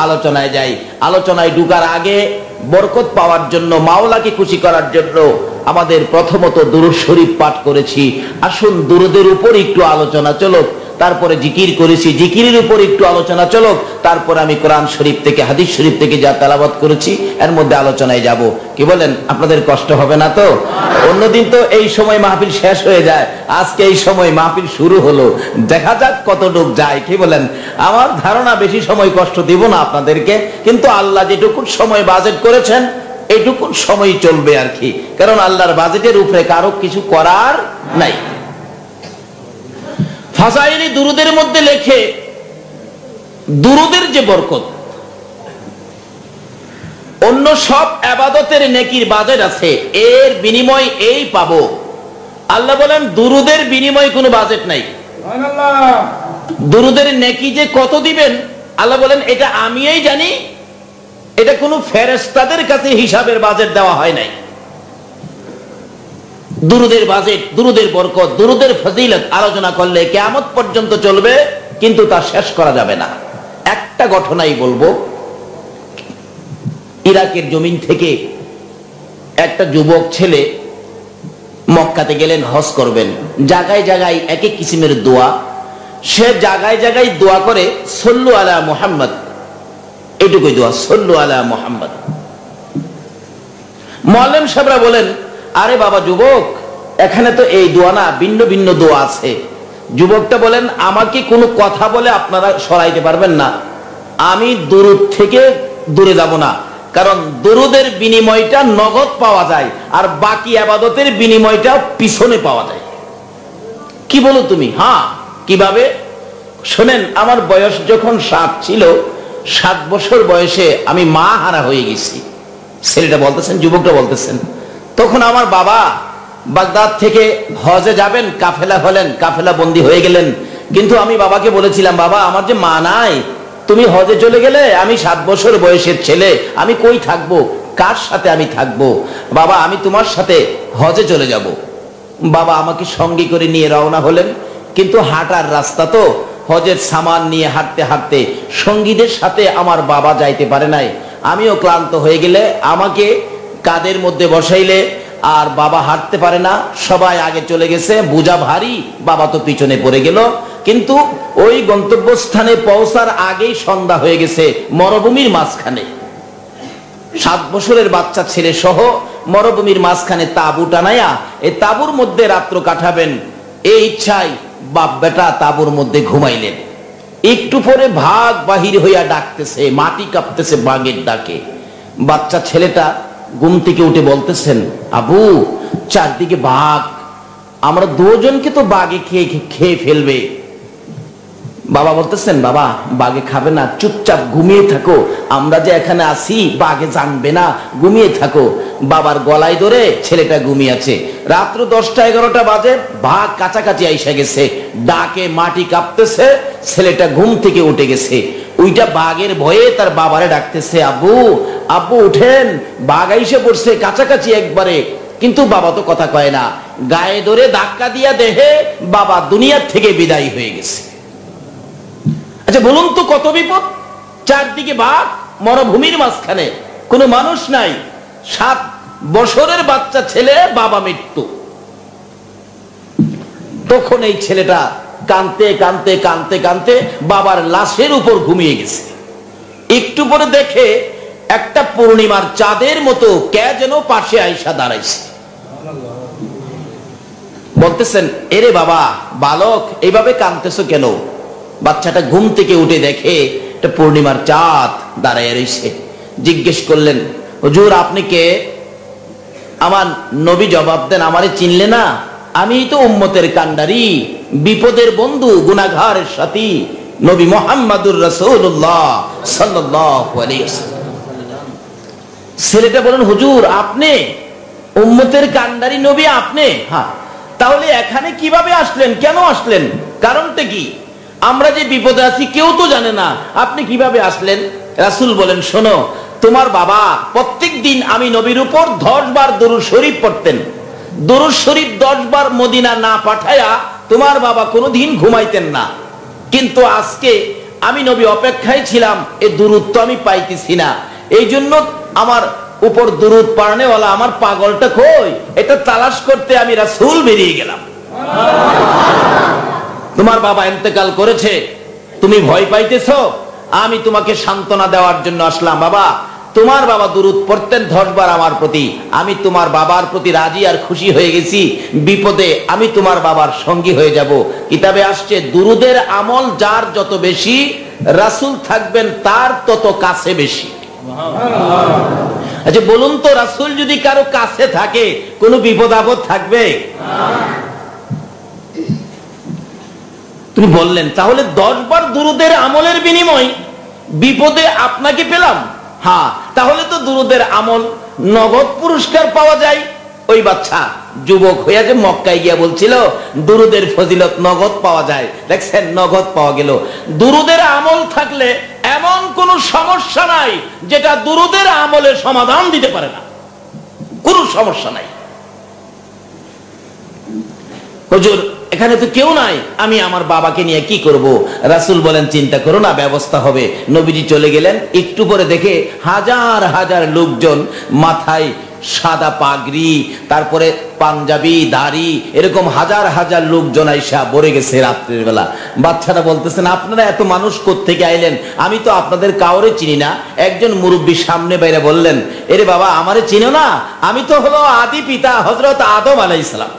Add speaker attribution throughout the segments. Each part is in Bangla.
Speaker 1: আলোচনায় যাই। আলোচনায় ঢুকার আগে বরকত পাওয়ার জন্য, মাওলাকে খুশি করার জন্য আমাদের প্রথমত দুরূদ শরীফ পাঠ করেছি। আসুন দুরূদের উপর একটু আলোচনা চলুক। তারপরে জিকির করেছি, জিকিরের উপর একটু আলোচনা চলুক। তারপরে আমি কোরআন শরীফ থেকে, হাদিস শরীফ থেকে যা তেলাওয়াত করেছি এর মধ্যে আলোচনায় যাব। কি বলেন? আপনাদের কষ্ট হবে না তো? অন্যদিন তো এই সময় মাহফিল শেষ হয়ে যায়, আজকে এই সময় মাহফিল শুরু হলো। দেখা যাক কতটুক যায়। কি বলেন? আমার ধারণা বেশি সময় কষ্ট দিব না আপনাদেরকে, কিন্তু আল্লাহ যেটুকু সময় বাজেট করেছেন এইটুকু সময় চলবে আর কি, কারণ আল্লাহর বাজেটের উপরে কারো কিছু করার নাই। ফাজাইলি দুরুদের মধ্যে লেখে, দুরুদের যে বরকত, অন্য সব ইবাদতের নেকির বাজেট আছে, এর বিনিময় এই পাবো। আল্লাহ বলেন দুরুদের বিনিময় কোনো বাজেট নাই। দুরুদের নেকি যে কত দিবেন আল্লাহ বলেন এটা আমিই জানি, এটা কোনো ফেরেশতাদের কাছে হিসাবের বাজেট দেওয়া হয় নাই। দুরুদের বাজেট, দুরুদের বরকত, দুরুদের ফজিলত আলোচনা করলে কিয়ামত পর্যন্ত চলবে, কিন্তু তা শেষ করা যাবে না। একটা ঘটনাই বলবো। ইরাকের জমিন থেকে একটা যুবক ছেলে মক্কাতে গেলেন, হজ করবেন। জায়গায় জায়গায় এক এক কিসিমের দোয়া, সে জায়গায় জায়গায় দোয়া করে সল্লু আলা মুহাম্মদ, এইটুকুই দোয়া, সল্লু আলা মুহাম্মদ। মুআল্লিম সাহেবরা বলেন, আরে বাবা যুবক, এখানে তো এই দোয়া না, ভিন্ন ভিন্ন দোয়া আছে। যুবকটা বলেন, আমাকে কোনো কথা বলে আপনারা সরাইতে পারবেন না, আমি দুরুদ থেকে দূরে যাব না, কারণ দুরুদের বিনিময়টা নগদ পাওয়া যায়, আর বাকি ইবাদতের বিনিময়টা পিছনে পাওয়া যায়। কি বলো তুমি? হ্যাঁ। কিভাবে? শোনেন, আমার বয়স যখন 7 ছিল, 7 বছর বয়সে আমি মা হারা হয়ে গেছি। ছেলেটা বলতেছেন, যুবকটা বলতেছেন, তখন আমার বাবা বাগদাদ থেকে হজে যাবেন, কাফেলা হলেন, কাফেলা বন্দী হয়ে গেলেন। কিন্তু আমি বাবাকে বলেছিলাম, বাবা আমার যে মা নাই, তুমি হজে চলে গেলে, আমি 7 বছর বয়সের ছেলে, আমি কই থাকবো, কার সাথে আমি থাকবো? বাবা আমি তোমার সাথে হজে চলে যাব। বাবা আমাকে সঙ্গে করে নিয়ে রওনা হলেন, কিন্তু হাঁটার রাস্তা তো, হজের সামান নিয়ে হাঁটতে হাঁটতে সঙ্গীদের সাথে আমার বাবা যাইতে পারে নাই। আমিও ক্লান্ত হয়ে গেলে আমাকে কাঁধের মধ্যে বসাইলে, আর বাবা হাঁটতে পারে না, সবাই আগে চলে গেছে, বোঝা ভারী, বাবা তো পিছনে পড়ে গেল। কিন্তু ওই গন্তব্যস্থানে পৌঁছার আগেই সন্ধ্যা হয়ে গেছে, মরুভূমির মাঝখানে। 7 বছরের বাচ্চা ছেলে সহ মরুভূমির মাঝখানে তাঁবু টানায়া এই তাঁবুর মধ্যে রাত্র কাটাবেন, এই ইচ্ছায় বাপ বেটা তাঁবুর মধ্যে ঘুমাইলেন। একটু পরে ভাগ বাহির হইয়া ডাকতেছে, মাটি কাঁপতেছে বাঘের ডাকে। বাচ্চা ছেলেটা ঘুম থেকে উঠে বলতেছেন, আবু চারদিকে বাঘ, আমরা দুজনকে তো বাঘে খেয়ে ফেলবে। বাবা বলতেছেন, বাবা বাঘে খাবে না, চুপচাপ ঘুমিয়ে থাকো, আমরা যে এখানে আছি বাঘে জানবে না, ঘুমিয়ে থাকো। বাবার গলায় ধরে ছেলেটা ঘুমিয়ে আছে। রাত্র 10টা-11টা বাজে, বাঘ কাছাকাছি আইসা গেছে, ডাকে মাটি কাঁপতেছে, ছেলেটা ঘুম থেকে উঠে গেছে। ওইটা বাঘের ভয়ে তার বাবারে ডাকতেছে, আব্বু আব্বু উঠেন, বাঘ আইসে পড়ছে কাছাকাছি একবারে। কিন্তু বাবা তো কথা কয় না, গায়ে ধরে ধাক্কা দিয়া দেহে বাবা দুনিয়ার থেকে বিদায় হয়ে গেছে। আচ্ছা বলুন তো কত বিপদ! চারদিকে বাঘ, মরুভূমির মাঝখানে, কোনো মানুষ নাই, 7 বছরের বাচ্চা ছেলে, বাবা মৃত্যু। তখন এই ছেলেটা কাঁদতে কাঁদতে কাঁদতে কাঁদতে বাবার লাশের উপর ঘুমিয়ে গেছে। একটু পরে দেখে একটা পূর্ণিমার চাঁদের মতো কে যেন পাশে আইসা দাঁড়াইছে। বলতেছেন, এরে বাবা বালক, এইভাবে কাঁদতেছো কেন? বাচ্চাটা ঘুম থেকে উঠে দেখে একটা পূর্ণিমার চাঁদ দাঁড়ায় রয়েছে। জিজ্ঞেস করলেন, হুজুর আপনি কে? আমার নবী জবাব দেন, আমারে চিনলে না? আমি তো উম্মতের কান্ডারি, বিপদের বন্ধু, গুনাহগারের সাথী, নবী মুহাম্মদুর রাসূলুল্লাহ সাল্লাল্লাহু আলাইহি ওয়াসাল্লাম। ছেলেটা বলেন, হুজুর আপনি উম্মতের কান্ডারি নবী আপনি? হ্যাঁ। তাহলে এখানে কিভাবে আসলেন, কেন আসলেন, কারণটা কি? আমরা যে বিপদে আছি কেউ তো জানে না, আপনি কিভাবে আসলেন? রাসূল বলেন, শোনো, তোমার বাবা প্রত্যেক দিন আমি নবীর উপর 10 বার দরুদ শরীফ পড়তেন। দরুদ শরীফ 10 বার মদিনা না পাঠায়া তোমার বাবা কোনোদিন ঘুমাইতেন না। কিন্তু আজকে আমি নবী অপেক্ষায় ছিলাম, এ দুরূদ তো আমি পাইতেছি না, এই জন্য আমার উপর দুরূদ পড়নেওয়ালা আমার পাগলটা কই, এটা তালাশ করতে আমি রাসূল বেরিয়ে গেলাম। তোমার বাবা ইন্তেকাল করেছে, তুমি ভয় পাইতেছো, আমি তোমাকে সান্ত্বনা দেওয়ার জন্য আসলাম। বাবা, তোমার বাবা দুরূদ পড়তেন 10 বার আমার প্রতি, আমি তোমার বাবার প্রতি রাজি আর খুশি হয়ে গেছি, বিপদে আমি তোমার বাবার সঙ্গী হয়ে যাব। কিতাবে আসছে দুরূদের আমল যার যত বেশি, রাসূল থাকবেন তার তত কাছে বেশি। আচ্ছা বলুন তো, রাসূল যদি কারো কাছে থাকে কোনো বিপদ আপদ থাকবে? তুমি বললেন তাহলে 10 বার দুরূদের আমলের বিনিময় বিপদে আপনাকে পেলাম। হ্যাঁ, তাহলে তো দুরূদের আমল নগদ পুরস্কার পাওয়া যায়। ওই বাচ্চা যুবক হইয়া যে মক্কায় গিয়া বলছিল দুরূদের ফজিলত নগদ পাওয়া যায়, দেখছেন নগদ পাওয়া গেল। দুরূদের আমল থাকলে এমন কোন সমস্যা নাই যেটা দুরূদের আমলের সমাধান দিতে পারে না, কোনো সমস্যা নাই। হুজুর এখানে তো কেউ নাই, আমি আমার বাবাকে নিয়ে কি করব? রাসূল বলেন চিন্তা করো না, ব্যবস্থা হবে। নবীজি চলে গেলেন, একটু পরে দেখে হাজার হাজার লোকজন, মাথায় সাদা পাগড়ি, তারপরে পাঞ্জাবি, দাড়ি, এরকম হাজার হাজার লোকজন আইসা ভরে গেছে রাত্রের বেলা। বাচ্চারা বলতেছেন আপনারা এত মানুষ কোত্থেকে আইলেন? আমি তো আপনাদের কাউরে চিনি না। একজন মুরব্বী সামনে বাইরে বললেন, এরে বাবা আমারে চিনো না? আমি তো হলো আদি পিতা হযরত আদম আলাইহিস সালাম।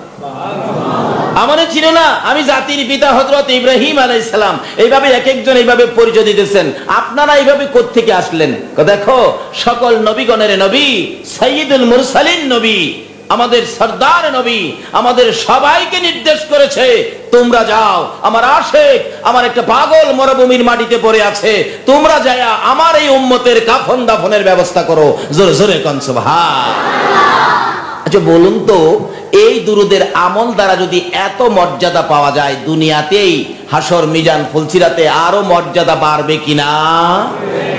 Speaker 1: আমারে চিনো না? আমি জাতির পিতা হযরত ইব্রাহিম আলাইহিস সালাম। এইভাবে এক একজন এইভাবে পরিচয় দিতেছেন। আপনারা এইভাবে কোত্থেকে আসলেন? দেখো সকল নবীগণের নবী, সাইয়্যিদুল মুরসালিন নবী, আমাদের সরদার নবী আমাদের সবাইকে নির্দেশ করেছে, তোমরা যাও, আমার আশিক আমার একটা পাগল মরুভূমির মাটিতে পড়ে আছে, তোমরা যায়া আমার এই উম্মতের কাফন দাফনের ব্যবস্থা করো। জোরে জোরে কোন সুবহানাল্লাহ। আচ্ছা বলুন তো, এই দুরূদের আমল দ্বারা যদি এত মর্যাদা পাওয়া যায়, দুনিয়াতেই হাসর মিজান ফুলসিরাতে আরো মর্যাদা বাড়বে কিনা?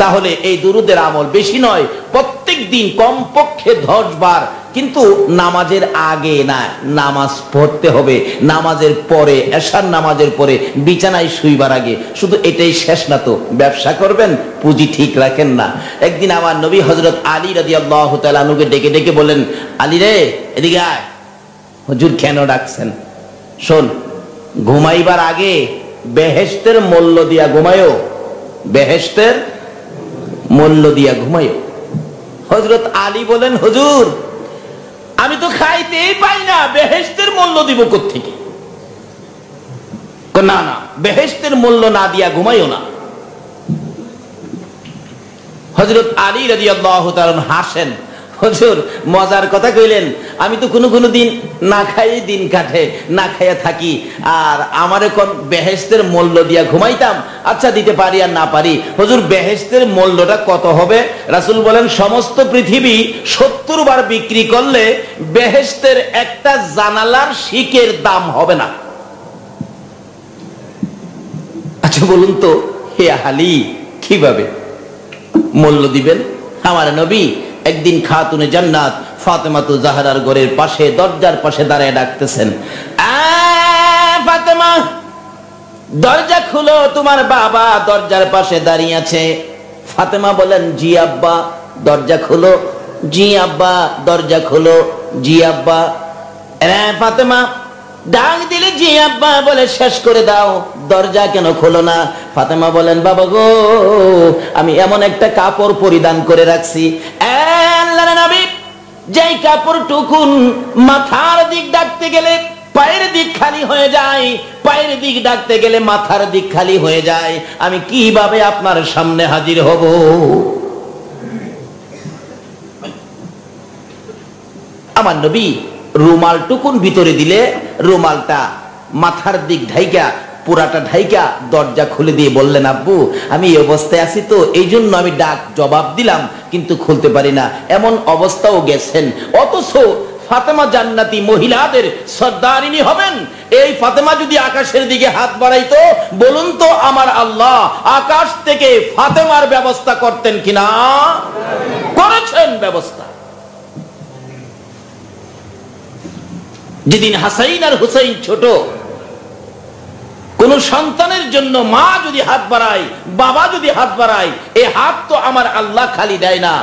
Speaker 1: তাহলে এই দুরূদের আমল বেশি নয়, প্রত্যেক দিন কমপক্ষে 10 বার, কিন্তু নামাজের আগে না, নামাজ পড়তে হবে নামাজের পরে, এশার নামাজের পরে, বিছানায় শুইবার আগে। শুধু এটাই শেষ না তো, ব্যবসা করবেন, পুঁজি ঠিক রাখেন না। একদিন আমার নবী হযরত আলী রাদিয়াল্লাহু তাআলা আনহুকে ডেকে ডেকে বলেন, আলী রে এদিকে আয়। হুজুর কেন ডাকছেন? শোন, ঘুমাইবার আগে বেহেশতের মূল্য দিয়া ঘুমায়ো, বেহেশতের মূল্য দিয়া ঘুমায়ো। হযরত আলী বলেন, হুজুর আমি তো খাইতেই পাই না, বেহেশতের মূল্য দিব কোত্থেকে? না না, বেহেশতের মূল্য না দিয়া ঘুমাইও না। হযরত আলী রাদিয়াল্লাহু তাআলা হাসেন, হুজুর মজার কথা কইলেন, আমি তো কোনো দিন না খাই দিন কাটে, না খাইয়া থাকি, আর আমার এখন বেহেশতের মূল্য দিয়া ঘুমাইতাম। আচ্ছা দিতে পারি আর না পারি। হুজুর বেহেশতের মূল্যটা কত হবে? রাসূল বলেন সমস্ত পৃথিবী 70 বার বিক্রি করলে বেহেশতের একটা জানালার শিকের দাম হবে না। আচ্ছা বলুন তো হে আলী, কিভাবে মূল্য দিবেন? আমার নবী একদিন খাতুনে জান্নাত ফাতেমাতু জাহরার ঘরের পাশে দরজার পাশে দাঁড়ায় ডাকতেছেন, ফাতেমা দরজা খুলো, তোমার বাবা দরজার পাশে দাঁড়িয়ে আছে। ফাতেমা বলেন, জি আব্বা। দরজা খুলো। জি আব্বা। দরজা খুলো। জি আব্বা। ফাতেমা ডাক দিলে জি আব্বা বলে শেষ করে দাও, দরজা কেন খোলো না? ফাতেমা বলেন, বাবা গো আমি এমন একটা কাপড় পরিধান করে রাখছি, আল্লাহর নবী যেই কাপড় টুকুন মাথার দিক ডাকতে গেলে পায়ের দিক খালি হয়ে যায়, পায়ের দিক ডাকতে গেলে মাথার দিক খালি হয়ে যায়, আমি কিভাবে আপনার সামনে হাজির হব? আমার নবী রুমাল টুকুন ভিতরে দিলে রুমালটা মাথার দিক ঢাইকা, পুরাটা ঢাইকা দরজা খুলে দিয়ে বললেন, আব্বু আমি এই অবস্থায় আছি তো এই জন্য আমি ডাক জবাব দিলাম, কিন্তু খুলতে পারি না। এমন অবস্থাও গেছেন। অথচ ফাতেমা জান্নাতি মহিলাদের সর্দারিনী হবেন। এই ফাতেমা যদি আকাশের দিকে হাত বাড়াইতো, বলুন তো আমার আল্লাহ আকাশ থেকে ফাতেমার ব্যবস্থা করতেন কিনা? করেছেন ব্যবস্থা। যেদিন হাসাইন আর হুসাইন ছোট, কোন সন্তানের জন্য মা যদি হাত বাড়ায়, বাবা যদি হাত বাড়ায়, এই হাত তো আমার আল্লাহ খালি দেয় না।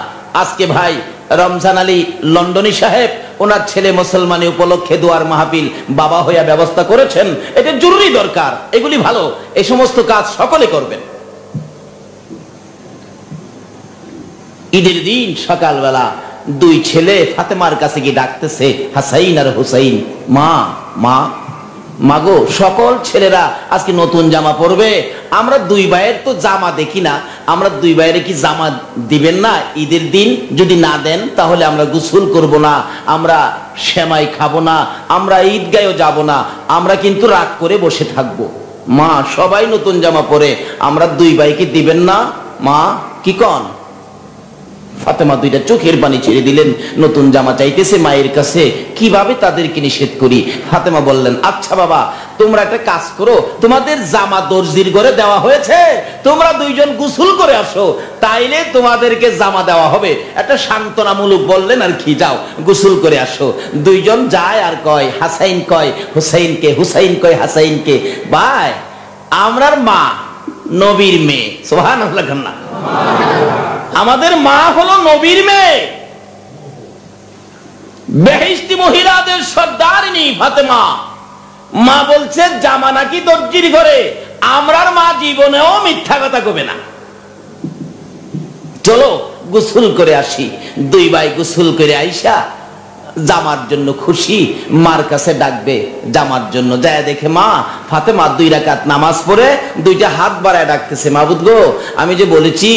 Speaker 1: আজকে ভাই রমজান আলী লন্ডনী সাহেব ওনার ছেলে মুসলমানি উপলক্ষে দোয়ার মাহফিল বাবা হইয়া ব্যবস্থা করেছেন, এটা জরুরি দরকার, এগুলি ভালো, এই সমস্ত কাজ সকলে করবেন। ঈদের দিন সকালবেলা দুই ছেলে ফাতেমার কাছে গিয়ে ডাকতেছে, হাসাইন আর হুসাইন, মা মা মাগো, সকল ছেলেরা আজকে নতুন জামা পরবে, আমরা দুই ভাইয়ের তো জামা দেখি না, আমরা দুই ভাইয়ের কি জামা দিবেন না? ঈদের দিন যদি না দেন তাহলে আমরা গোসল করব না, আমরা সেমাই খাবো না, আমরা ঈদগাহেও যাব না, আমরা কিন্তু রাগ করে বসে থাকবো। মা, সবাই নতুন জামা পরে, আমরা দুই ভাইকে দিবেন না? মা কি কন? ফাতেমা দুইটা চোখের পানি ছেড়ে দিলেন, নতুন জামা চাইতেছে মায়ের কাছে, কিভাবে তাদেরকে নিষেধ করি? ফাতেমা বললেন, আচ্ছা বাবা, তোমরা একটা কাজ করো, তোমাদের জামা দর্জির ঘরে দেওয়া হয়েছে, তোমরা দুইজন গোসল করে আসো, তাইলে তোমাদেরকে জামা দেওয়া হবে। একটা সান্ত্বনামূলক বললেন আর কি, যাও গোসল করে আসো। দুইজন যায় আর কয়, হাসাইন কয় হুসাইনকে, হুসাইন কয় হাসাইনকে, ভাই আমরার মা নবীর মেয়ে, সুবহানাল্লাহ, আমাদের মা হলো নবীর মেয়ে, বেহেশতি মহিলাদের সর্দারিনী ফাতেমা। মা বলছে জামা নাকি দর্জির ঘরে, আমরার মা জীবনেও মিথ্যা কথা কবে না, চলো গোসল করে আসি। দুই ভাই গোসল করে আইসা জামার জন্য খুশি, মার কাছে ডাকবে জামার জন্য, যায় দেখে মা ফাতেমা 2 রাকাত নামাজ পড়ে দুইটা হাত বাড়ায় ডাকতেছে, মাবুদ গো, আমি যে বলেছি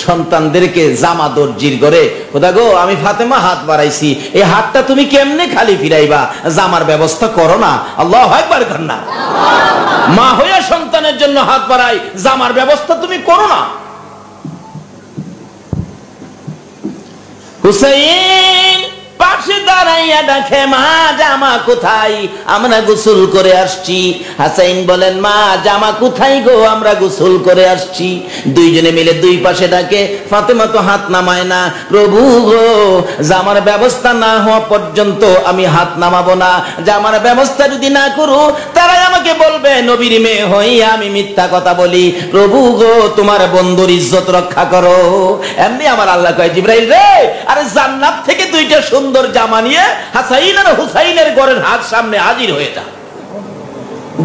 Speaker 1: সন্তানদেরকে জামা দর্জির ঘরে, খোদা গো আমি ফাতেমা হাত বাড়াইছি, এই হাতটা তুমি কেমনে খালি ফিরাইবা, জামার ব্যবস্থা করো না। আল্লাহু আকবার কর না। মা হইয়া সন্তানের জন্য হাত বাড়াই, জামার ব্যবস্থা তুমি করো না। হুসাইন পাশে দাঁড়াইয়া ডাকে, মা জামা কোথায়, আমরা গোসল করে আসছি। হাসাইন বলেন, মা জামা কোথায় গো, আমরা গোসল করে আসছি। দুইজনে মিলে দুই পাশে ডাকে, ফাতেমা তো হাত নামায় না, প্রভু গো জামার ব্যবস্থা না হওয়া পর্যন্ত আমি হাত নামাবো না, জামার ব্যবস্থা যদি না করো তারাই আমাকে বলবে নবীর মেয়ে হইয়া আমি মিথ্যা কথা বলি, প্রভু গো তোমার বন্ধুর ইজ্জত রক্ষা করো। এমনি আমার আল্লাহ কয়, জিবরাইল রে, আরে জান্নাত থেকে দুইটা সুন্দর জামা নিয়ে হাসাইন আর হুসাইনের ঘরের হাত সামনে হাজির হয়ে যা।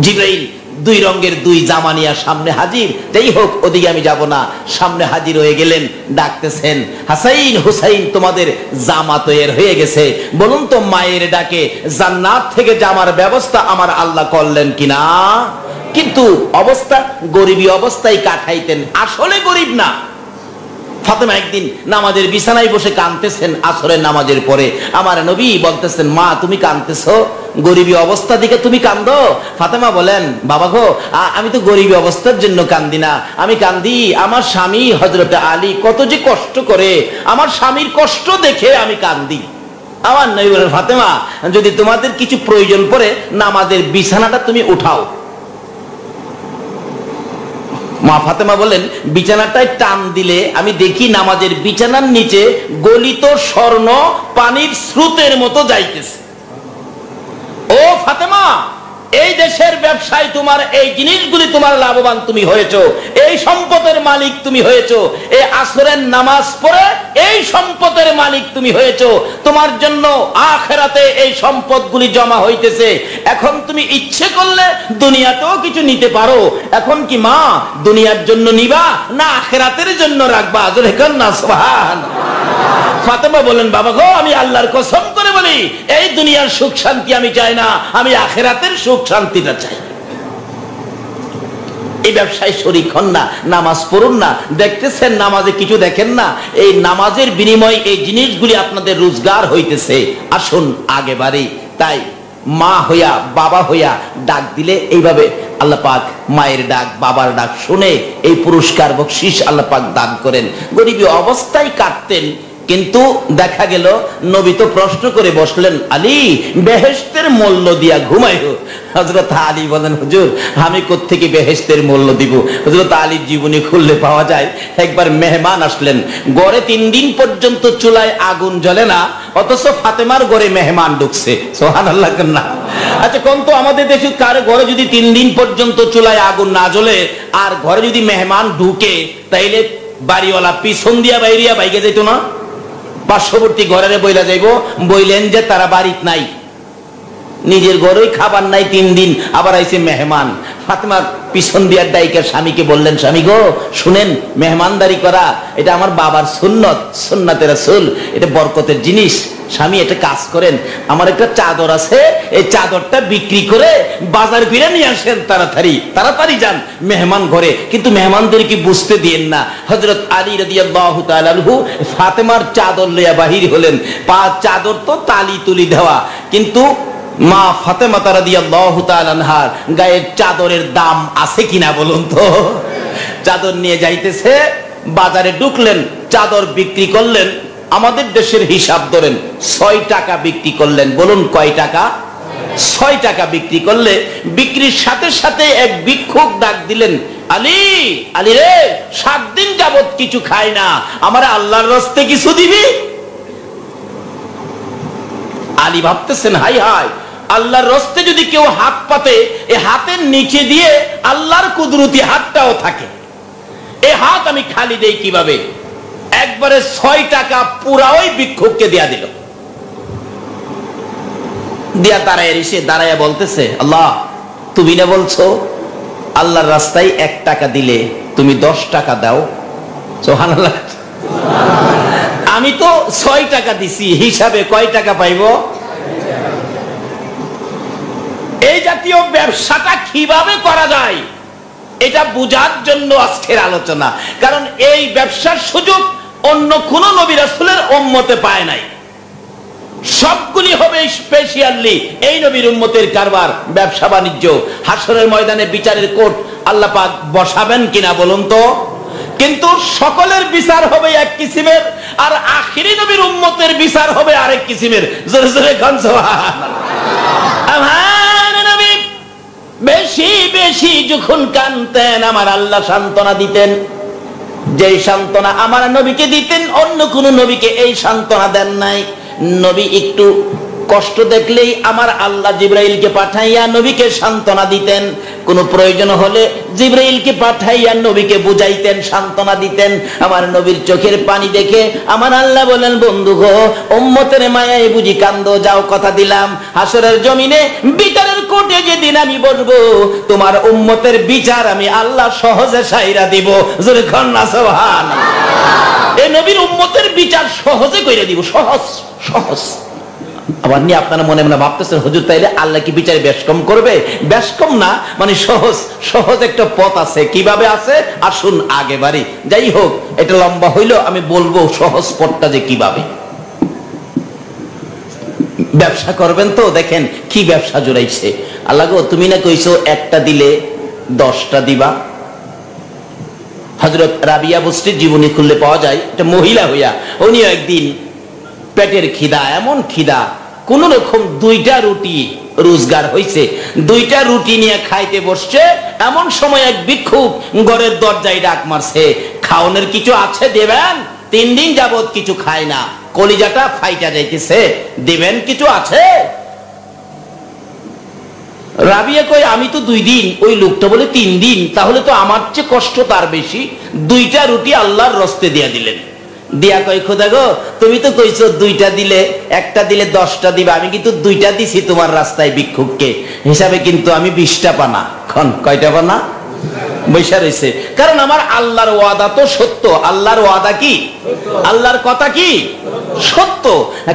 Speaker 1: জিবরাইল 2 রঙের 2 জামা নিয়ে সামনে হাজির, যাই হোক ওদিকে আমি যাব না, সামনে হাজির হয়ে গেলেন, ডাকতেছেন, হাসাইন হুসাইন তোমাদের জামা তৈরি হয়ে গেছে, বলুন তো মায়ের ডাকে জান্নাত থেকে জামার ব্যবস্থা আমার আল্লাহ করলেন কিনা? কিন্তু অবস্থা গরিবী অবস্থায় কাটাইতেন, আসলে গরিব না। ফাতেমা একদিন নামাজের বিছানায় বসে কাঁদতেছেন, আসরের নামাজের পরে আমার নবী বলতেছেন, মা তুমি কাঁদতেছো, গরিবী অবস্থা দিকে তুমি কান্দো? ফাতেমা বলেন, বাবা গো আমি তো গরিবী অবস্থার জন্য কান্দি না, আমি কান্দি আমার স্বামী হযরতে আলী কত যে কষ্ট করে, আমার স্বামীর কষ্ট দেখে আমি কান্দি। আমার নবী বলেন, ফাতেমা যদি তোমাদের কিছু প্রয়োজন পড়ে নামাজের বিছানাটা তুমি উঠাও। মা ফাতেমা বলেন, বিছানাটায় টান দিলে আমি দেখি নামাজের বিছানার নিচে গলিত স্বর্ণ পানির স্রোতের মতো যাইতেছে। ও ফাতেমা, এই দেশের ব্যবসায় তোমার এই জিনিসগুলি তোমার লাভবান তুমি হয়েছো, এই সম্পদের মালিক তুমি হয়েছো, এই আসরের নামাজ পড়ে এই সম্পদের মালিক তুমি হয়েছো, তোমার জন্য আখিরাতে এই সম্পদগুলি জমা হইতেছে, এখন তুমি ইচ্ছে করলে দুনিয়াতেও কিছু নিতে পারো। এখন কি মা দুনিয়ার জন্য নিবা না আখিরাতের জন্য রাখবা? জোরে কর না সুবহানাল্লাহ। ফাতেমা বলেন, বাবা গো আমি আল্লাহর কসম করে বলি, এই দুনিয়ার সুখ শান্তি আমি চাই না, আমি আখিরাতের সুখ শান্তিটা চাই। এই ব্যবসায় শরীক হন না, নামাজ পড়ুন না, দেখতেছেন নামাজে কিছু দেখেন না, এই নামাজের বিনিময়ে এই জিনিসগুলি আপনাদের রোজগার হইতেছে, আসুন আগে বাড়ি। তাই মা হইয়া বাবা হইয়া ডাক দিলে এইভাবে আল্লাহ পাক মায়ের ডাক বাবার ডাক শুনে এই পুরস্কার বকশিশ আল্লাহ পাক দান করেন। গরিবী অবস্থায় কাটতেন, কিন্তু দেখা গেল নবী তো প্রশ্ন করে বসলেন, আলী বেহেশতের মূল্য দিয়া ঘুমাইও। হযরত আলী বলেন, হুজুর আমি কোত্থেকে বেহেশতের মূল্য দিব? হযরত আলীর জীবনী খুললে পাওয়া যায়, একবার মেহমান আসলেন, গড়ে 3 দিন পর্যন্ত চুলায় আগুন জ্বলে না, অথচ ফাতেমার ঘরে মেহমান ঢুকছে। সুবহানাল্লাহ না? আচ্ছা কোন তো আমাদের দেশে কার ঘরে যদি 3 দিন পর্যন্ত চুলায় আগুন না জ্বলে আর ঘরে যদি মেহমান ঢুকে, তাইলে বাড়িওয়ালা পিছন দিয়া বাইরিয়া বাইকে যেত না? পার্শ্ববর্তী ঘরের বইলা যাইব, বইলেন যে তারা বাড়িতে নাই, নিজের ঘরেই খাবার নাই 3 দিন, আবার আইছে মেহমান। ফাতেমা পিছন দিয়া ডাইকা স্বামীকে বললেন, স্বামী গো শুনেন, মেহমানদারি করা এটা আমার বাবার সুন্নত, সুন্নাতে রাসূল, এটা বরকতের জিনিস। স্বামী এটা কাজ করেন, আমার একটা চাদর আছে, এই চাদরটা বিক্রি করে বাজার ফিরে নিয়ে আসেন, তাড়াতাড়ি তাড়াতাড়ি যান মেহমান ঘরে, কিন্তু মেহমানদের কি বুঝতে দিয়েন না। হযরত আলী রাদিয়াল্লাহু তাআলা আনহু ফাতেমার চাদর লইয়া বাহির হলেন। চাদর তো তালি তুলি দেওয়া, কিন্তু মা ফাতেমা রাদিয়াল্লাহু তাআলা আনহার গায়ের চাদরের দাম আছে কিনা বলুন তো? চাদর নিয়ে যাইতেছে, বাজারে ঢুকলেন, চাদর বিক্রি করলেন, আমাদের দেশের হিসাব ধরেন 6 টাকা বিক্রি করলেন। বলুন কয় টাকা? 6 টাকা বিক্রি করলে, বিক্রির সাথে সাথে এক ভিক্ষুক ডাক দিলেন, আলী আলী রে, 7 দিন যাবত কিছু খাই না, আমার আল্লাহর রাস্তে কিছু দিবি? আলী ভাবতেছেন, হাই হাই, আল্লাহর রাস্তে যদি কেউ হাত পাতে, এই হাতের নিচে দিয়ে আল্লাহর কুদরতি হাতটাও থাকে, এই হাত আমি খালি দেই কিভাবে? একবারে 6 টাকা পুরা ওই ভিক্ষুককে দিয়া দিল। দিয়া দাঁড়ায় বলতেছে, আল্লাহ তুমি না বলছো আল্লাহর রাস্তায় 1 টাকা দিলে তুমি 10 টাকা দাও? সুবহানাল্লাহ। আমি তো 6 টাকা দিছি, হিসাবে কয় টাকা পাইব? এই জাতীয় ব্যবসাটা কিভাবে করা যায় এটা বুঝার জন্য আজকের আলোচনা। কারণ এই ব্যবসার সুযোগ অন্য কোন নবী রাসূলের উম্মতে পায় নাই, সবগুলি হবে স্পেশালি এই নবীর উম্মতের কারবার, ব্যবসা বাণিজ্য। হাসরের ময়দানে বিচারের কোর্ট আল্লাহ পাক বসাবেন কিনা বলুন তো? কিন্তু সকলের বিচার হবে এক কিসিমের, আর আখিরি নবীর উম্মতের বিচার হবে আরেক কিসিমের। জোরে জোরে গান সুবহানাল্লাহ। বেশি বেশি যখন কাঁদতেন, আমার আল্লাহ সান্ত্বনা দিতেন, যে সান্ত্বনা আমার নবীকে দিতেন, অন্য কোন নবীকে এই সান্ত্বনা দেন নাই। নবী একটু কষ্ট দেখলেই আমার আল্লাহ জিবরাইলকে পাঠাইয়া নবীকে সান্ত্বনা দিতেন, কোন প্রয়োজন হলে জিবরাইলকে পাঠাইয়া নবীকে বুঝাইতেন, সান্ত্বনা দিতেন। আমার নবীর চোখের পানি দেখে আমার আল্লাহ বলেন, বন্ধু গো, উম্মতের মায়ায় বুঝি কান্দো, যাও কথা দিলাম হাসরের জমিনে বিচারের কোর্টে যেদিন আমি বসবো, তোমার উম্মতের বিচার আমি আল্লাহ সহজে সাইরা দিব। জোরে খান না সুবহানাল্লাহ। এই নবীর উম্মতের বিচার সহজে কইরা দিব, সহজ সহজ। আবার নিয়ে আপনারা মনে মনে ভাবতেছেন, হুজুর তাইলে আল্লাহ কি বিচারে বেশ কম করবে? বেশ কম না, মানে সহজ সহজ একটা পথ আছে। কিভাবে আছে আসুন আগে বাড়ি। যাই হোক, এটা লম্বা হইলো, আমি বলবো সহজ পথটা যে কিভাবে ব্যবসা করবেন। তো দেখেন কি ব্যবসা জুড়াইছে। আল্লাহ গো, তুমি না কইছো 1টা দিলে 10টা দিবা। হযরত রাবিয়া বস্তির জীবনী খুললে পাওয়া যায়, একটা মহিলা হইয়া উনিও একদিন পেটের খিদা, এমন খিদা কোন রকম 2টা রুটি রোজগার হইছে, 2টা রুটি নিয়ে খাইতে বসছে। এমন সময় এক ভিক্ষুক ঘরের দরজায় ডাক মারছে, খাওনের কিছু আছে দেবেন? 3 দিন যাবত কিছু খায় না, কলিজাটা ফাইটা যাইতেছে, দেবেন কিছু আছে? রাবিয়া কই, আমি তো 2 দিন, ওই লোকটা বলে 3 দিন, তাহলে তো আমার চেয়ে কষ্ট তার বেশি। 2টা রুটি আল্লাহর রস্তে দিয়া দিলেন। দিয়া কই, খোদা গো, তুমি তো কইছো 2টা দিলে, 1টা দিলে 10টা দিবা, আমি কিন্তু 2টা দিছি তোমার রাস্তায় ভিক্ষুককে, হিসাবে কিন্তু আমি 20টা পানা। খন কয়টা পানা? বৈশা রয়েছে। কারণ আমার আল্লাহর ওয়াদা তো সত্য। আল্লাহর ওয়াদা কি? আল্লাহর কথা কি সত্য,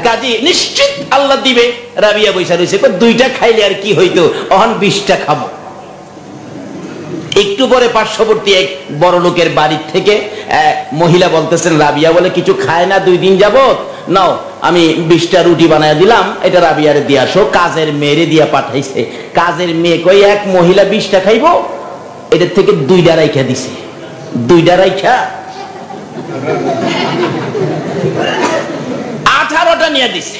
Speaker 1: কাজী নিশ্চিত আল্লাহ দিবে। রাবিয়া বৈশা রয়েছে, 2টা খাইলে আর কি হইতো, অহন 20টা খাবো। একটু পরে পার্শ্ববর্তী এক বড় লোকের বাড়ির থেকে মহিলা বলতেছেন, রাবিয়া বলে কিছু খায় না 2 দিন যাবত, নাও আমি 20টা রুটি বানায় দিলাম, এটা রাবিয়ারে দিয়ে আসো। কাজের মেয়েরে দিয়া পাঠাইছে। কাজের মেয়ে কই, এক মহিলা 20টা খাইব, এটার থেকে 2টা রাইখা দিছে। 2টা রাইখা নিয়ে দিছে।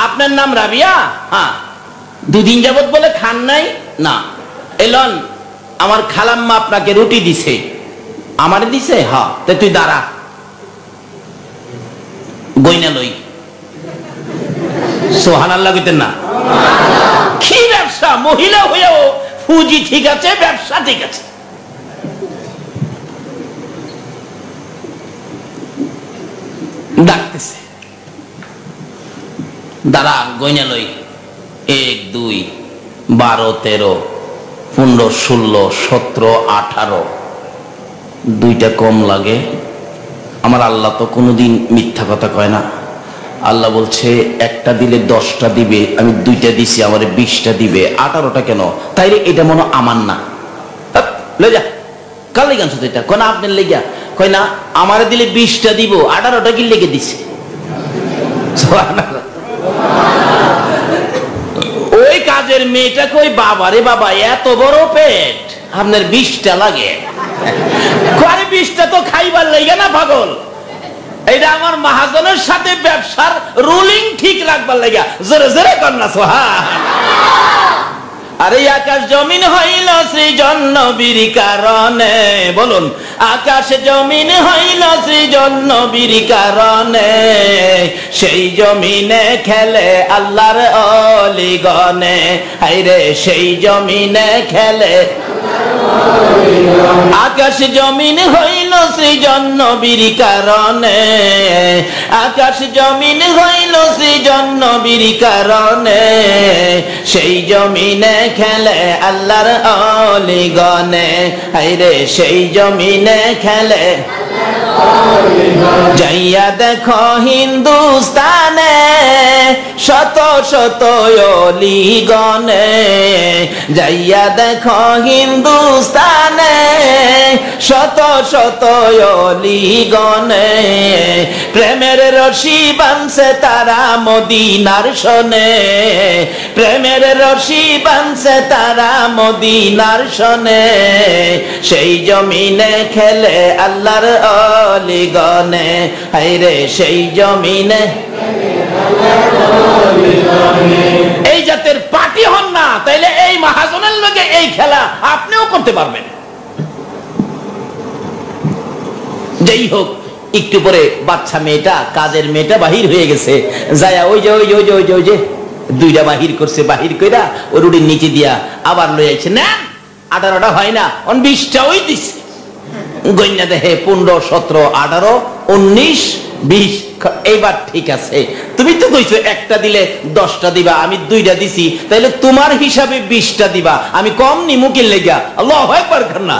Speaker 1: আপনার নাম রাবিয়া? হ্যাঁ। দুদিন যাবত বলে খান নাই? না। এলন, আমার খালাম্মা আপনাকে রুটি দিছে। আমারে দিছে? হ্যাঁ। তো তুই দাঁড়া, গইনা লই। সুবহানাল্লাহ কইতেন না? কি ব্যবসা! মহিলা হয়েও পুঁজি ঠিক আছে, ব্যবসা ঠিক আছে। ডাকতেছে, দাঁড়া, গইনা লই। 1 2 12 13 15 16 17 18, দুইটা কম লাগে। আমার আল্লাহ তো কোনোদিন মিথ্যা কথা কয় না। আল্লাহ বলছে একটা দিলে 10টা দিবে, আমি 2টা দিছি, আমার 20টা দিবে, 18টা কেন? তাইলে এটা মনে আমার না, লে যা। কার লেগে আনছো এটা? কয় না আপনার লেগা। কয় না, আমারে দিলে 20টা দিব, 18টা কি লেগে দিছে? ওই কাজের মেয়েটা কই, বাবা রে বাবা, এত বড় পেট, আপনার 20টা লাগে? 20টা তো খাইবার লাগে না পাগল। এটা আমার মহাজনের সাথে ব্যবসার রুলিং ঠিক রাখবার লাগে। জোরে জোরে কন্যা সোহান। আরে আকাশ জমিন হইল সৃজন নবীর কারণে, বলুন। আকাশ জমিন হইল সৃজন নবীর কারণে, সেই জমিনে খেলে আল্লাহর অলিগণে। হায়রে সেই জমিনে খেলে। আকাশ জমিন হইল সৃজন নবীর কারণে, আকাশ জমিন হইল সৃজন নবীর কারণে, সেই জমিনে খেলে আল্লাহর অলিগণে। হায়রে সেই জমিনে খেলে। যাইয়া দেখো হিন্দুস্তানে শত শত অলিগণে, যাইয়া দেখো হিন্দুস্তানে শত শত অলিগণে, প্রেমের রশি বানছে তারা মদিনার শনে, প্রেমের রশি বানছে তারা মদিনার শনে, সেই জমিনে খেলে আল্লাহর অলিগণে। হায়রে সেই জমিনে। এই জাতের পার্টি হন না, তাইলে এই মহাজনের লগে এই খেলা আপনিও করতে পারবেন। যাই হোক, একটু পরে বাচ্চা মেয়েটা, কাজের মেয়েটা বাহির হয়ে গেছে। যায়া ওই যে ওই যে ওই যে ওই যে ওই যে 2টা বাহির করছে, বাহির কইরা ও রুটির নিচে দিয়া আবার লই আইছে। না 18টা হয় না, 20টা ওই দিছে। গইনা দেখে 15 17 18 19 20। এইবার ঠিক আছে, তুমি তো কইছো একটা দিলে 10টা দিবা, আমি 2টা দিছি, তাইলে তোমার হিসাবে 20টা দিবা, আমি কম নিমু কি লেগা? আল্লাহু আকবার না।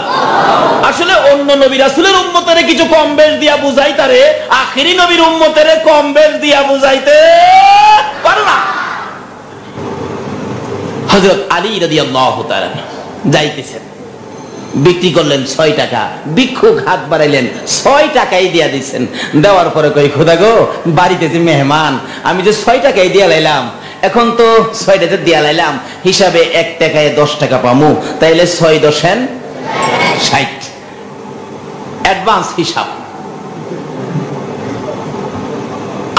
Speaker 1: আসলে অন্য নবী রাসূলের উম্মতের কিছু কম বেশ দিয়া বুঝাইতারে, আখেরি নবীর উম্মতের কম বেশ দিয়া বুঝাইতে পারে না। হযরত আলী রাদিয়াল্লাহু তাআলা যাইতেছেন, বিক্রি করলেন 6 টাকা। ভিক্ষুক হাত বাড়াইলেন, 6 টাকাই দিয়া দিচ্ছেন। দেওয়ার পরে কই, খোদা গো, বাড়িতে যে মেহমান, আমি যে 6 টাকাই দিয়া লাইলাম, এখন তো 6টাতে দিয়া লাইলাম, হিসাবে 1 টাকায় 10 টাকা পামু, তাইলে 6 10 60 অ্যাডভান্স হিসাব।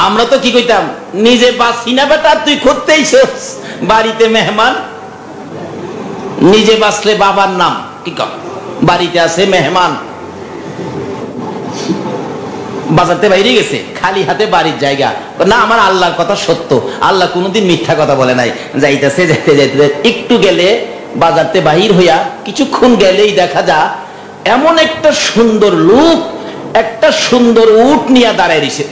Speaker 1: আমরা তো কি কইতাম, নিজে বাঁচি না বেটা, তুই করতেইছস, বাড়িতে মেহমান। নিজে বাঁচলে বাবার নাম কি কর, বাড়িতে আছে মেহমান। বাজারতে বাইরে গেছে, খালি হাতে বাড়ির জায়গা না। আমার আল্লাহর কথা সত্য, আল্লাহ কোনোদিন মিথ্যা কথা বলে নাই। যাইতেছে যাইতে যাইতে একটু গেলে, বাজারতে বাহির হইয়া কিছুক্ষণ গেলেই দেখা যা এমন একটা সুন্দর লোক একটা সুন্দর উট নিয়ে দাঁড়ায় রয়েছে।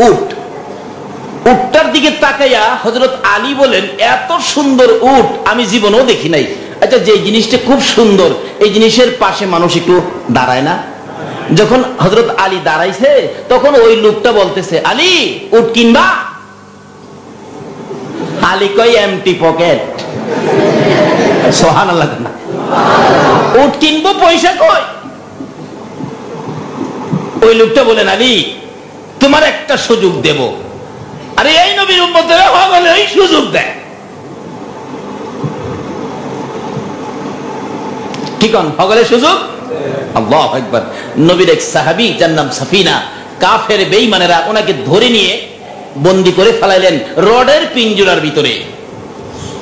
Speaker 1: উটটার দিকে তাকাইয়া হযরত আলী বলেন, এত সুন্দর উট আমি জীবনেও দেখি নাই। আচ্ছা, যে জিনিসটা খুব সুন্দর, এই জিনিসের পাশে মানুষ একটু দাঁড়ায় না? যখন হযরত আলী দাঁড়াইছে, তখন ওই লোকটা বলতেছে, আলী উট কিনবা? আলী কই, এমটি পকেট। সুবহানাল্লাহ। উট কিনবো, পয়সা কই? ওই লোকটা বলেন, আলী তোমার একটা সুযোগ দেব। আরে এই নবীর উম্মতেরা হলে এই সুযোগ দেয়। কি কোন হগলের সুযোগ? আল্লাহু আকবার। নবীর এক সাহাবী, যার নাম সাফিনা, কাফের বেঈমানেরা ওনাকে ধরে নিয়ে বন্দী করে ফেলাইলেন রডের পিঞ্জরার ভিতরে।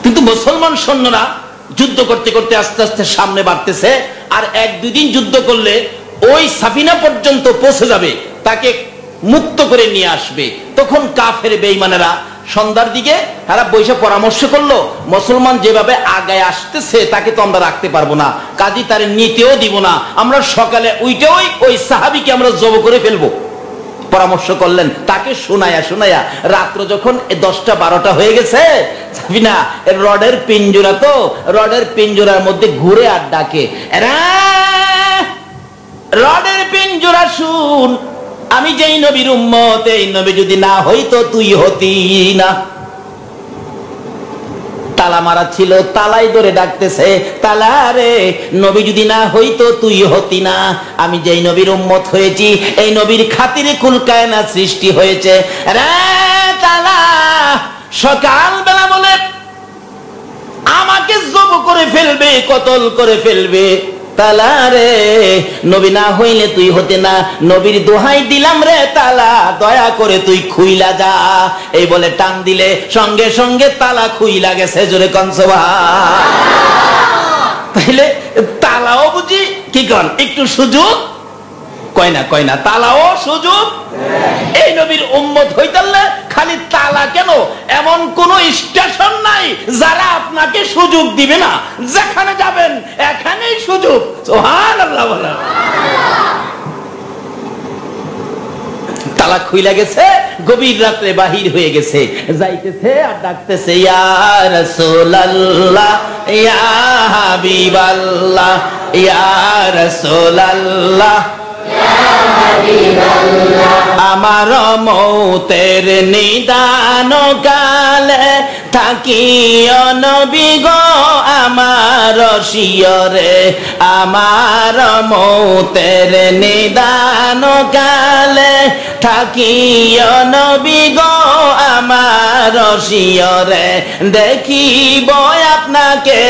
Speaker 1: কিন্তু মুসলমান সৈন্যরা যুদ্ধ করতে করতে আস্তে আস্তে সামনে বাড়তেছে, আর 1-2 দিন যুদ্ধ করলে ওই সাফিনা পর্যন্ত পৌঁছে যাবে, তাকে মুক্ত করে নিয়ে আসবে। তখন কাফের বেঈমানেরা সন্ধ্যার দিকে তারা বৈশা পরামর্শ করলো, মুসলমান যেভাবে আগায় আসতেছে তাকে তো আমরা রাখতে পারবো না, কাজী তার নিতেও দিব না, আমরা সকালে উইটে ওই সাহাবীকে আমরা জব করে ফেলবো। পরামর্শ করলেন, তাকে শোনায়া রাত্র যখন 10টা-12টা হয়ে গেছে, সাফিনা রডের পিঞ্জরা, তো রডের পিঞ্জরার মধ্যে ঘুরে আর ডাকে, রডের পিঞ্জরা শুন, আমি যেই নবীর উম্মত, এই নবী যদি না হইতো তুই হতি না। তালা মারা ছিল, তালাই ধরে ডাকতেছে, তালা রে, নবী যদি না হইতো তুই হতি না। আমি যেই নবীর উম্মত হয়েছি, এই নবীর খাতিরে কুল কায়নাত সৃষ্টি হয়েছে। রে তালা, সকাল বেলা বলে আমাকে জব করে ফেলবে, কতল করে ফেলবে। তালা রে, নবী না হইলে তুই হতে না, নবীর দোহাই দিলাম রে তালা, দয়া করে তুই খুইলা যা। এই বলে টান দিলে সঙ্গে সঙ্গে তালা খুইলা গেছে। জোরে কোন সুবহানাল্লাহ। তাইলে তালাও বুঝি কি কন একটু সুযোগ কয় না, তালাও সুযোগ। এই নবীর উম্মত হইতালে খালি তালা কেন, এমন কোন স্টেশন নাই যারা আপনাকে সুযোগ দিবে না, যেখানে যাবেন এখানেই সুযোগ। সুবহানাল্লাহ বলেন। তালা খুইলা গেছে, গভীর রাত্রে বাহির হয়ে গেছে, যাইতেছে আর ডাকতেছে, ইয়া রাসূলুল্লাহ, ইয়া হাবিবাল্লাহ, ইয়া রাসূলুল্লাহ, আমার মৌতের নিদান কালে থাকিও নবী গো আমার শিয়রে, আমার মৌতের নিদান কালে থাকিও নবী গো আমার শিয়রে, দেখিব আপনাকে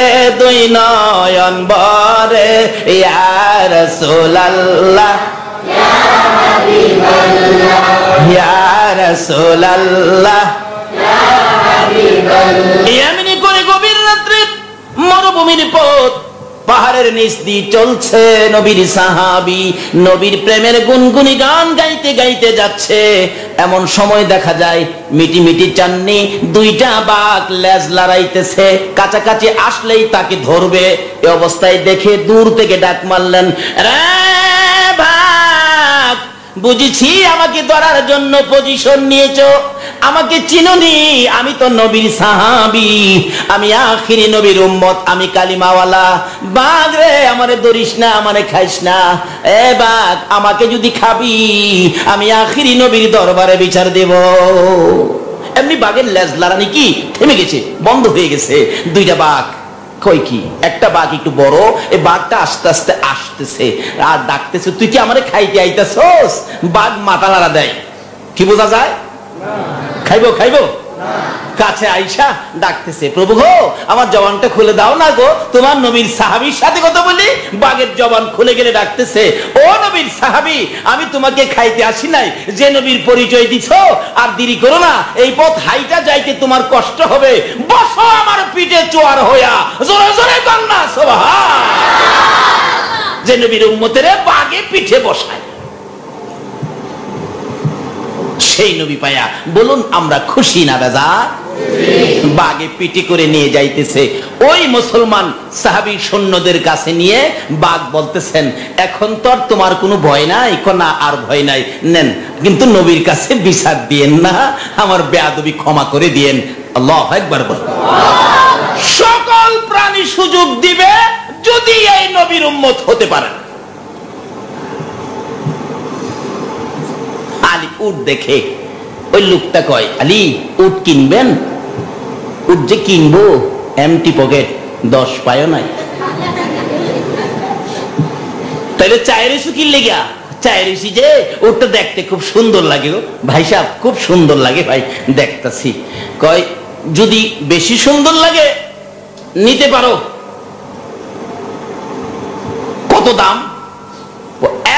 Speaker 1: দুই নয়ন ভরে, ইয়া রাসূলুল্লাহ, ইয়া রাসূলুল্লাহ। এমনি করে গভীর রাত্রে মরুভূমির পথ, পাহাড়ের নিচ দিয়ে চলছে নবীর সাহাবী, নবীর প্রেমের গুনগুনি গান গাইতে গাইতে যাচ্ছে। এমন সময় দেখা যায় মিটি মিটি চাননি, 2টা বাঘ লেজ লড়াইতেছে, কাছাকাছি আসলেই তাকে ধরবে। এই অবস্থায় দেখে দূর থেকে ডাক মারলেন, রে ভাগ, বুঝেছি আমাকে ধরার জন্য পজিশন নিয়েছো, আমাকে চিনোনি, আমি তো নবীর সাহাবী, আমি আখিরি নবীর উম্মত, আমি কালিমাওয়ালা। বাঘ রে, আমারে ধরিস না, আমারে খাইস না। এ বাঘ, আমাকে যদি খাবি আমি আখিরি নবীর দরবারে বিচার দেব। এমনি বাঘের লেজ লারানি কি থেমে গেছে, বন্ধ হয়ে গেছে। 2টা বাঘ কই কি, একটা বাঘ একটু বড়, এই বাঘটা আস্তে আস্তে আসতেছে আর ডাকতেছে, তুই কি আমারে খাইতে আইতাছস? বাঘ মাথা নাড়া দেয়, কি বোঝা যায়? খাইবো কাছে আইসা ডাকতেছে, প্রভু গো আমার জবানটা খুলে দাও না গো, তোমার নবীর সাহাবীর সাথে কথা বলি। বাঘের জবান খুলে গেলে ডাকতেছে, ও নবীর সাহাবী, আমি তোমাকে খাইতে আসি নাই, যে নবীর পরিচয় দিছো, আর দেরি করো না, এই পথ হাইটা যাইতে তোমার কষ্ট হবে, বসো আমার পিঠে চোয়ার হইয়া। জোরে জোরে কন্যা সুবহানাল্লাহ। যে নবীর উম্মতের বাঘে পিঠে বসায়, সেই নবী পায়া বলুন আমরা খুশি না বেজার? বাঘে পিটি করে নিয়ে যাইতেছে, ওই মুসলমান সাহাবী সৈন্যদের কাছে নিয়ে বাঘ বলতেছেন, এখন তো আর তোমার কোনো ভয় নাই? না, আর ভয় নাই, নেন, কিন্তু নবীর কাছে বিচার দিয়েন না, আমার বেয়াদবি ক্ষমা করে দিয়েন। আল্লাহু আকবার বল। সকল প্রাণী সুযোগ দিবে যদি এই নবীর উম্মত হতে পারে। আলী উট দেখে, ওই লোকটা কয়, আলী উট কিনবেন? উট যে কিনবো, এমটি পকেট, 10 পায়ও নাই। তাহলে চায়ের ইস্যু কিনলে গিয়া, চায়ের ইস্যু যে উটটা দেখতে খুব সুন্দর লাগে গো ভাই সাহেব, খুব সুন্দর লাগে ভাই, দেখতাছি। কয় যদি বেশি সুন্দর লাগে নিতে পারো। কত দাম?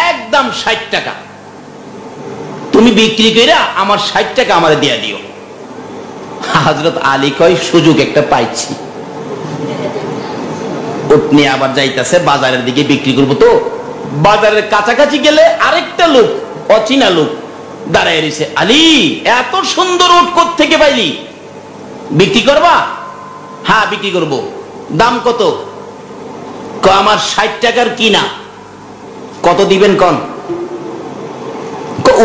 Speaker 1: একদম 60 টাকা। তুমি বিক্রি কইরা আমার 60 টাকা আমারে দিয়া দিও। হযরত আলী কয় সুযোগ একটা পাইছি, উট নিয়ে আবার যাইতেছে বাজারের দিকে বিক্রি করবো। তো বাজারের কাছাকাছি গেলে আরেকটা লোক, অচেনা লোক দাঁড়ায় রয়েছে। আলী, এত সুন্দর উট কোত্থেকে পাইলি? বিক্রি করবা? হ্যাঁ বিক্রি করব। দাম কত? আমার 60 টাকার কিনা। কত দিবেন কন?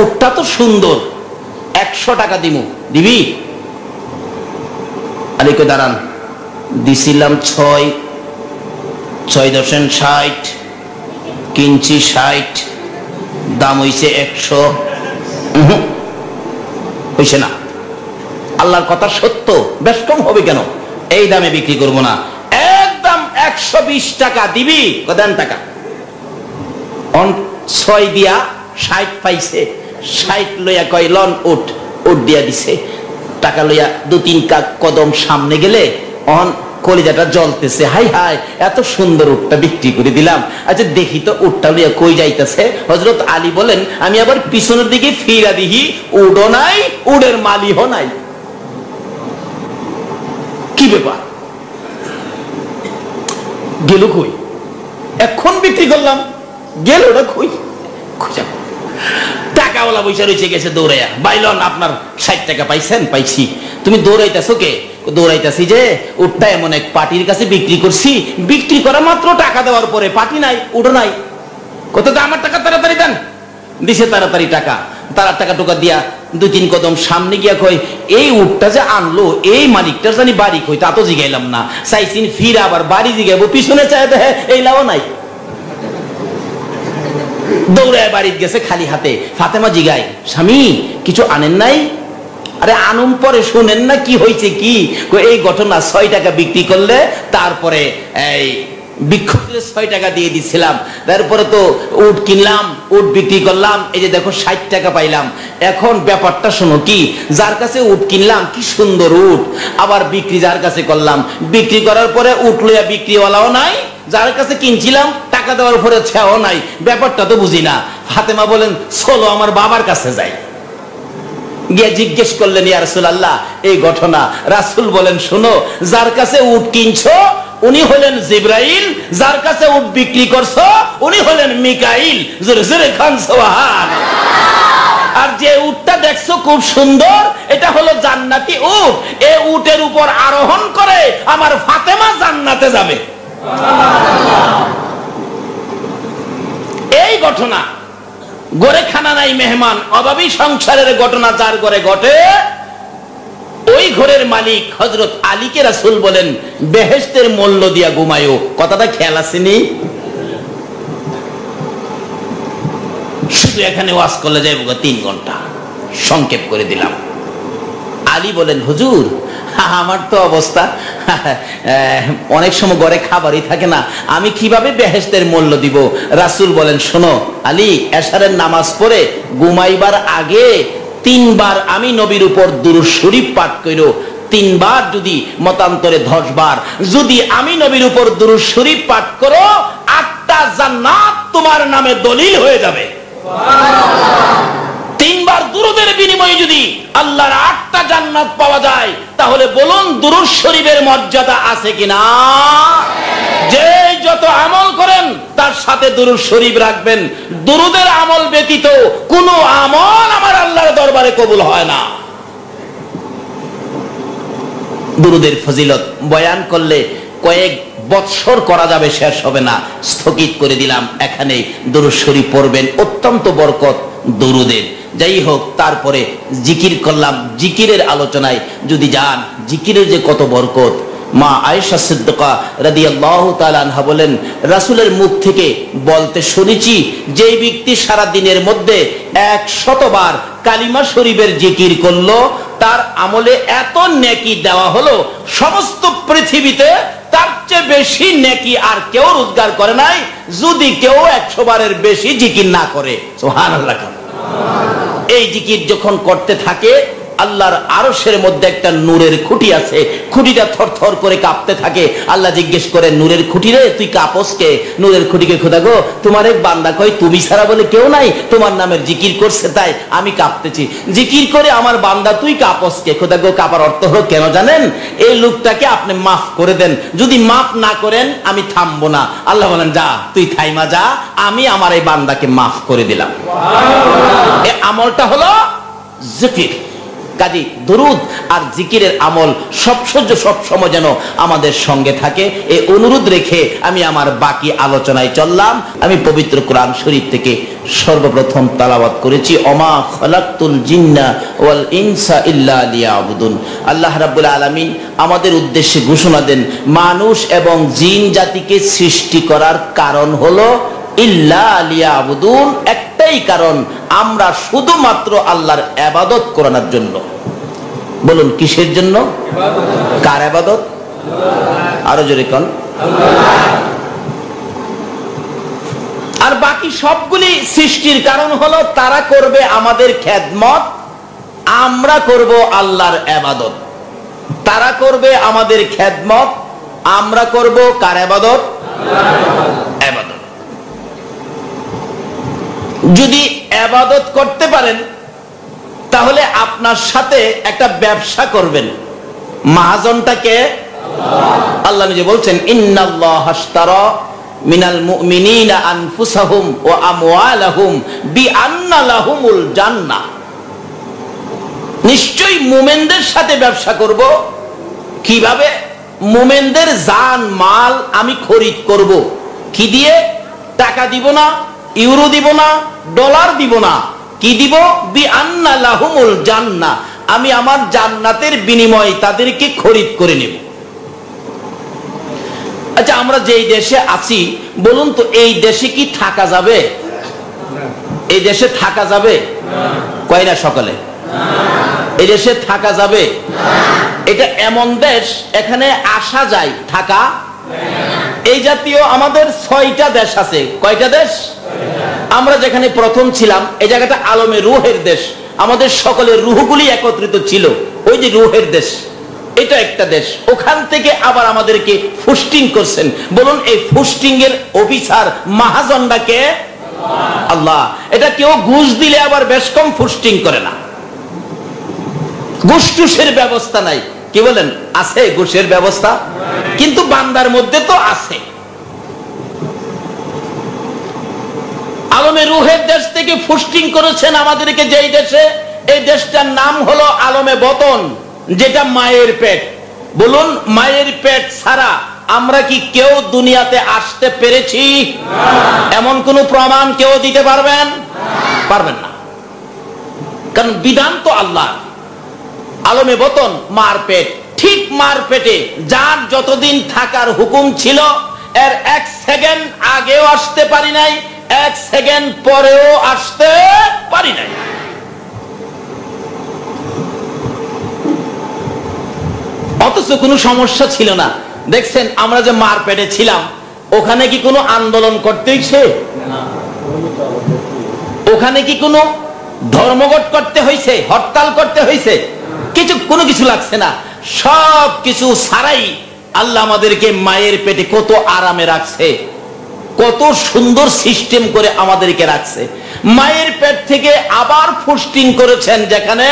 Speaker 1: উটটা তো সুন্দর, 100 টাকা দিমু। দিবি? আলী কই দাঁড়ান, দিছিলাম 6.60, কিনছি 60, দাম হইছে 100। হইছে না। আল্লাহর কথা সত্য, বেশ কম হবে কেন? এই দামে বিক্রি করব না, একদম 120 টাকা দিবি। দেন টাকা। 6 দিয়া 60 পাইছে, 60 লইয়া কয় লন উট। উট দিয়া দিছে। টাকা লইয়া 2-3 কদম সামনে গেলে অন কলিজাটা জ্বলতেছে, হাই হাই এত সুন্দর উটটা বিক্রি করে দিলাম। আচ্ছা দেখি তো উটটা লইয়া কই যাইতেছে। হযরত আলী বলেন আমি আবার পিছনের দিকে ফিরা দিহি, উডও নাই, উডের মালিও নাই। কি ব্যাপার? গেল কই? এখন বিক্রি করলাম, গেল ওটা কই? খুঁজা টাকাওয়ালা পয়সা রয়েছে, গেছে দৌড়াইয়া। বাইলন আপনার 60 টাকা পাইছেন? পাইছি। তুমি দৌড়াইতেছো কে? দৌড়াইতেছি যে উটটা এমন এক পার্টির কাছে বিক্রি করছি, বিক্রি করা মাত্র টাকা দেওয়ার পরে পার্টি নাই, উঠো নাই। কত? আমার টাকা তাড়াতাড়ি দেন। দিছে তাড়াতাড়ি টাকা। তার টাকা টোকা দিয়া 2-3 কদম সামনে গিয়া কয় এই উটটা যে আনলো এই মালিকটার জানি বাড়ি কই, তা তো জিগাইলাম না। চাইছিন ফির আবার বাড়ি জিগাইবো, পিছনে চাই দেখে এই লাও নাই। দৌড়ায় বাড়ি গেছে খালি হাতে। ফাতেমা জিগায় স্বামী কিছু আনেন নাই? আরে আনুম পরে, শুনেন না কি হয়েছে। কি এই ঘটনা, 6 টাকা বিক্রি করলে তারপরে এই বিক্ষোভে 6 টাকা দিয়ে দিছিলাম, তারপরে তো উট কিনলাম, উট বিক্রি করলাম, এই যে দেখো 60 টাকা পাইলাম। এখন ব্যাপারটা শোনো, কি যার কাছে উট কিনলাম কি সুন্দর উট, আবার বিক্রি যার কাছে করলাম, বিক্রি করার পরে উট লইয়া বিক্রিওয়ালাও নাই, যার কাছে কিনছিলাম টাকা দেওয়ার উপরে ছেও নাই। ব্যাপারটা তো বুঝি না। ফাতেমা বলেন চলো আমার বাবার কাছে যাই। গিয়ে জিজ্ঞেস করলেন ইয়া রাসূলুল্লাহ এই ঘটনা। রাসূল বলেন শোনো, যার কাছে উট কিনছো উনি হলেন জিবরাইল, যার কাছে উট বিক্রি করছো উনি হলেন মিকাইল। জোরে জোরে খান সুবহানাল্লাহ। আর যে উটটা দেখছো খুব সুন্দর, এটা হলো জান্নাতি উট। এই উটের উপর আরোহণ করে আমার ফাতেমা জান্নাতে যাবে। এই ঘটনা, গড়ে খানা নাই মেহমান, অভাবী সংসারের ঘটনা যার ঘরে ঘটে, ওই ঘরের মালিক হযরত আলীকে রাসূল বলেন বেহেশতের মূল্য দিয়া ঘুমায়ো। কথাটা খেয়াল আসেনি? শুধু এখানে ওয়াজ করলে যাইব 3 ঘন্টা, সংক্ষেপ করে দিলাম। আলী বলেন হুজুর আমার তো অবস্থা, অনেক সময় ঘরে খাবারই থাকে না, আমি কিভাবে বেহেশতের মূল্য দিব? রাসূল বলেন শোনো আলী, এশারের নামাজ পড়ে ঘুমাইবার আগে 3 বার আমি নবীর উপর দুরূদ শরীফ পাঠ কইরো। 3 বার যদি মতান্তরে 10 বার যদি আমি নবীর উপর দুরূদ শরীফ পাঠ করো, 8টা জান্নাত তোমার নামে দলিল হয়ে যাবে। সুবহানাল্লাহ। 3 বার দুরূদের বিনিময়ে যদি আল্লাহর 8টা জান্নাত পাওয়া যায়, তাহলে বলুন দুরূদ শরীফের মর্যাদা আছে কিনা? যে যত আমল করেন তার সাথে দুরূদ শরীফ রাখবেন। দুরূদের আমল ব্যতীত কোনো আমল আমার আল্লাহর দরবারে কবুল হয় না। দুরূদের ফজিলত বয়ান করলে কয়েক বৎসর করা যাবে, শেষ হবে না। স্থগিত করে দিলাম, এখানে দুরূদ শরীফ পড়বেন, অত্যন্ত বরকত দুরূদের। যাই হোক, তারপরে জিকির করলাম। জিকিরের আলোচনায় যদি যান, জিকিরের যে কত বরকত। মা আয়েশা সিদ্দিকা রাদিয়াল্লাহু তাআলা আনহা বলেন রাসূলের মুখ থেকে বলতে শুনেছি, যে ব্যক্তি সারা দিনের মধ্যে 100 বার কালিমা শরীফের জিকির করলো, তার আমলে এত নেকি দেওয়া হলো, সমস্ত পৃথিবীতে তার চেয়ে বেশি নেকি আর কেউ রোজগার করে নাই, যদি কেউ 100 বারের বেশি জিকির না করে। সুবহানাল্লাহ। এই জিকির যখন করতে থাকে আল্লাহর আরশের মধ্যে একটা নূরের খুঁটি আছে, খুঁটিটা থরথর করে কাঁপতে থাকে। আল্লাহ জিজ্ঞেস করে, নূরের খুঁটি রে তুই কাঁপস কে? নূরের খুঁটিকে খোদা গো, তোমার এক বান্দা কই তুমি ছাড়া বলে কেউ নাই, তোমার নামের জিকির করছে তাই আমি কাঁপতেছি। জিকির করে আমার বান্দা তুই কাঁপস কে? খোদা গো, কাঁপার অর্থ হলো কেন জানেন? এই লোকটাকে আপনি মাফ করে দেন, যদি মাফ না করেন আমি থামবো না। আল্লাহ বলেন, যা তুই থাইমা যা, আমি আমার এই বান্দাকে মাফ করে দিলাম। এই আমলটা হলো জিকির। কাজী দুরুদ আর জিকিরের আমল সব সময় যেন আমাদের সঙ্গে থাকে, এই অনুরোধ রেখে আমি আমার বাকি আলোচনায় চললাম। আমি পবিত্র কোরআন শরীফ থেকে সর্বপ্রথম তেলাওয়াত করেছি, ওমা খালাকতুল জিন্না ওয়াল ইনসা ইল্লা লিয়াবুদুন। আল্লাহ রাব্বুল আলামিন আমাদের উদ্দেশ্যে ঘোষণা দেন, মানুষ এবং জিন জাতিকে সৃষ্টি করার কারণ হলো ইল্লা লিয়াবুদুন, একটাই কারণ, আমরা শুধুমাত্র আল্লাহর ইবাদত করার জন্য। বলুন কিসের জন্য? কার ইবাদত? আরো জোরে কোন? আর বাকি সবগুলি সৃষ্টির কারণ হলো তারা করবে আমাদের খেদমত, আমরা করব আল্লাহর ইবাদত। তারা করবে আমাদের খেদমত, আমরা করব কার ইবাদত? ইবাদত। যদি ইবাদত করতে পারেন তাহলে আপনার সাথে একটা ব্যবসা করবেন। মাহাজনটাকে আল্লাহ নিজে বলছেন, ইন্নাল্লাহা আশতারা মিনাল মুমিনিনা আনফুসাহুম ওয়া আমওয়ালাহুম বিআন্না লাহুমুল জান্নাহ। নিশ্চয়ই মুমিনদের সাথে ব্যবসা করব। কিভাবে? মুমিনদের জান মাল আমি খরিদ করব। কি দিয়ে? টাকা দিব না, ইউরো দিব না, ডলার দিব না, কি দিব? বিআন্না লাহুমুল জান্নাহ, আমি আমার জান্নাতের বিনিময়ে তাদেরকে খরিদ করে নেব। আচ্ছা, আমরা যেই দেশে আছি বলুন তো, এই দেশে কি থাকা যাবে? এই দেশে থাকা যাবে? কয় না সকলে? এই দেশে থাকা যাবে? এটা এমন দেশ, এখানে আসা যায়, থাকা। এই জাতীয় আমাদের 6টা দেশ আছে। কয়টা দেশ? আমরা যেখানে প্রথম ছিলাম এই জায়গাটা আলমে রুহের দেশ, আমাদের সকলের রুহগুলি একত্রিত ছিল, ওই যে রুহের দেশ, এটা একটা দেশ। ওখান থেকে আবার আমাদেরকে ফুস্টিং করছেন। বলুন এই ফুস্টিং এর অফিসার মাহাজনটাকে আল্লাহ। এটা কেউ ঘুষ দিলে আবার বেশ কম ফুস্টিং করে না, ঘুষ টুসের ব্যবস্থা নাই। কি বলেন? আছে ঘুষের ব্যবস্থা, কিন্তু বান্দার মধ্যে তো আছে। আলমে রুহের দেশ থেকে ফুস্টিং করেছেন আমাদেরকে যেই দেশে, এই দেশটার নাম হলো আলমে বতন, যেটা মায়ের পেট। বলুন, মায়ের পেট ছাড়া আমরা কি কেউ দুনিয়াতে আসতে পেরেছি? এমন কোন প্রমাণ কেউ দিতে পারবেন? পারবেন না, কারণ বিধান তো আল্লাহ। আলমে বতন মার পেট, ঠিক মার পেটে যার যতদিন থাকার হুকুম ছিল, এর 1 সেকেন্ড আগেও আসতে পারি নাই, 1 সেকেন্ড পরেও আসতে পারি নাই। অথচ কোনো সমস্যা ছিল না। দেখছেন আমরা যে মার পেটে ছিলাম, ওখানে কি কোনো আন্দোলন করতে হয়েছে? ওখানে কি কোনো ধর্মঘট করতে হয়েছে, হরতাল করতে হয়েছে? কোনো কিছু লাগছে না। সব কিছু ছাড়াই আল্লাহ আমাদেরকে মায়ের পেটে কত আরামে রাখছে, কত সুন্দর সিস্টেম করে আমাদেরকে রাখছে। মায়ের পেট থেকে আবার ফুস্টিং করেছেন যেখানে,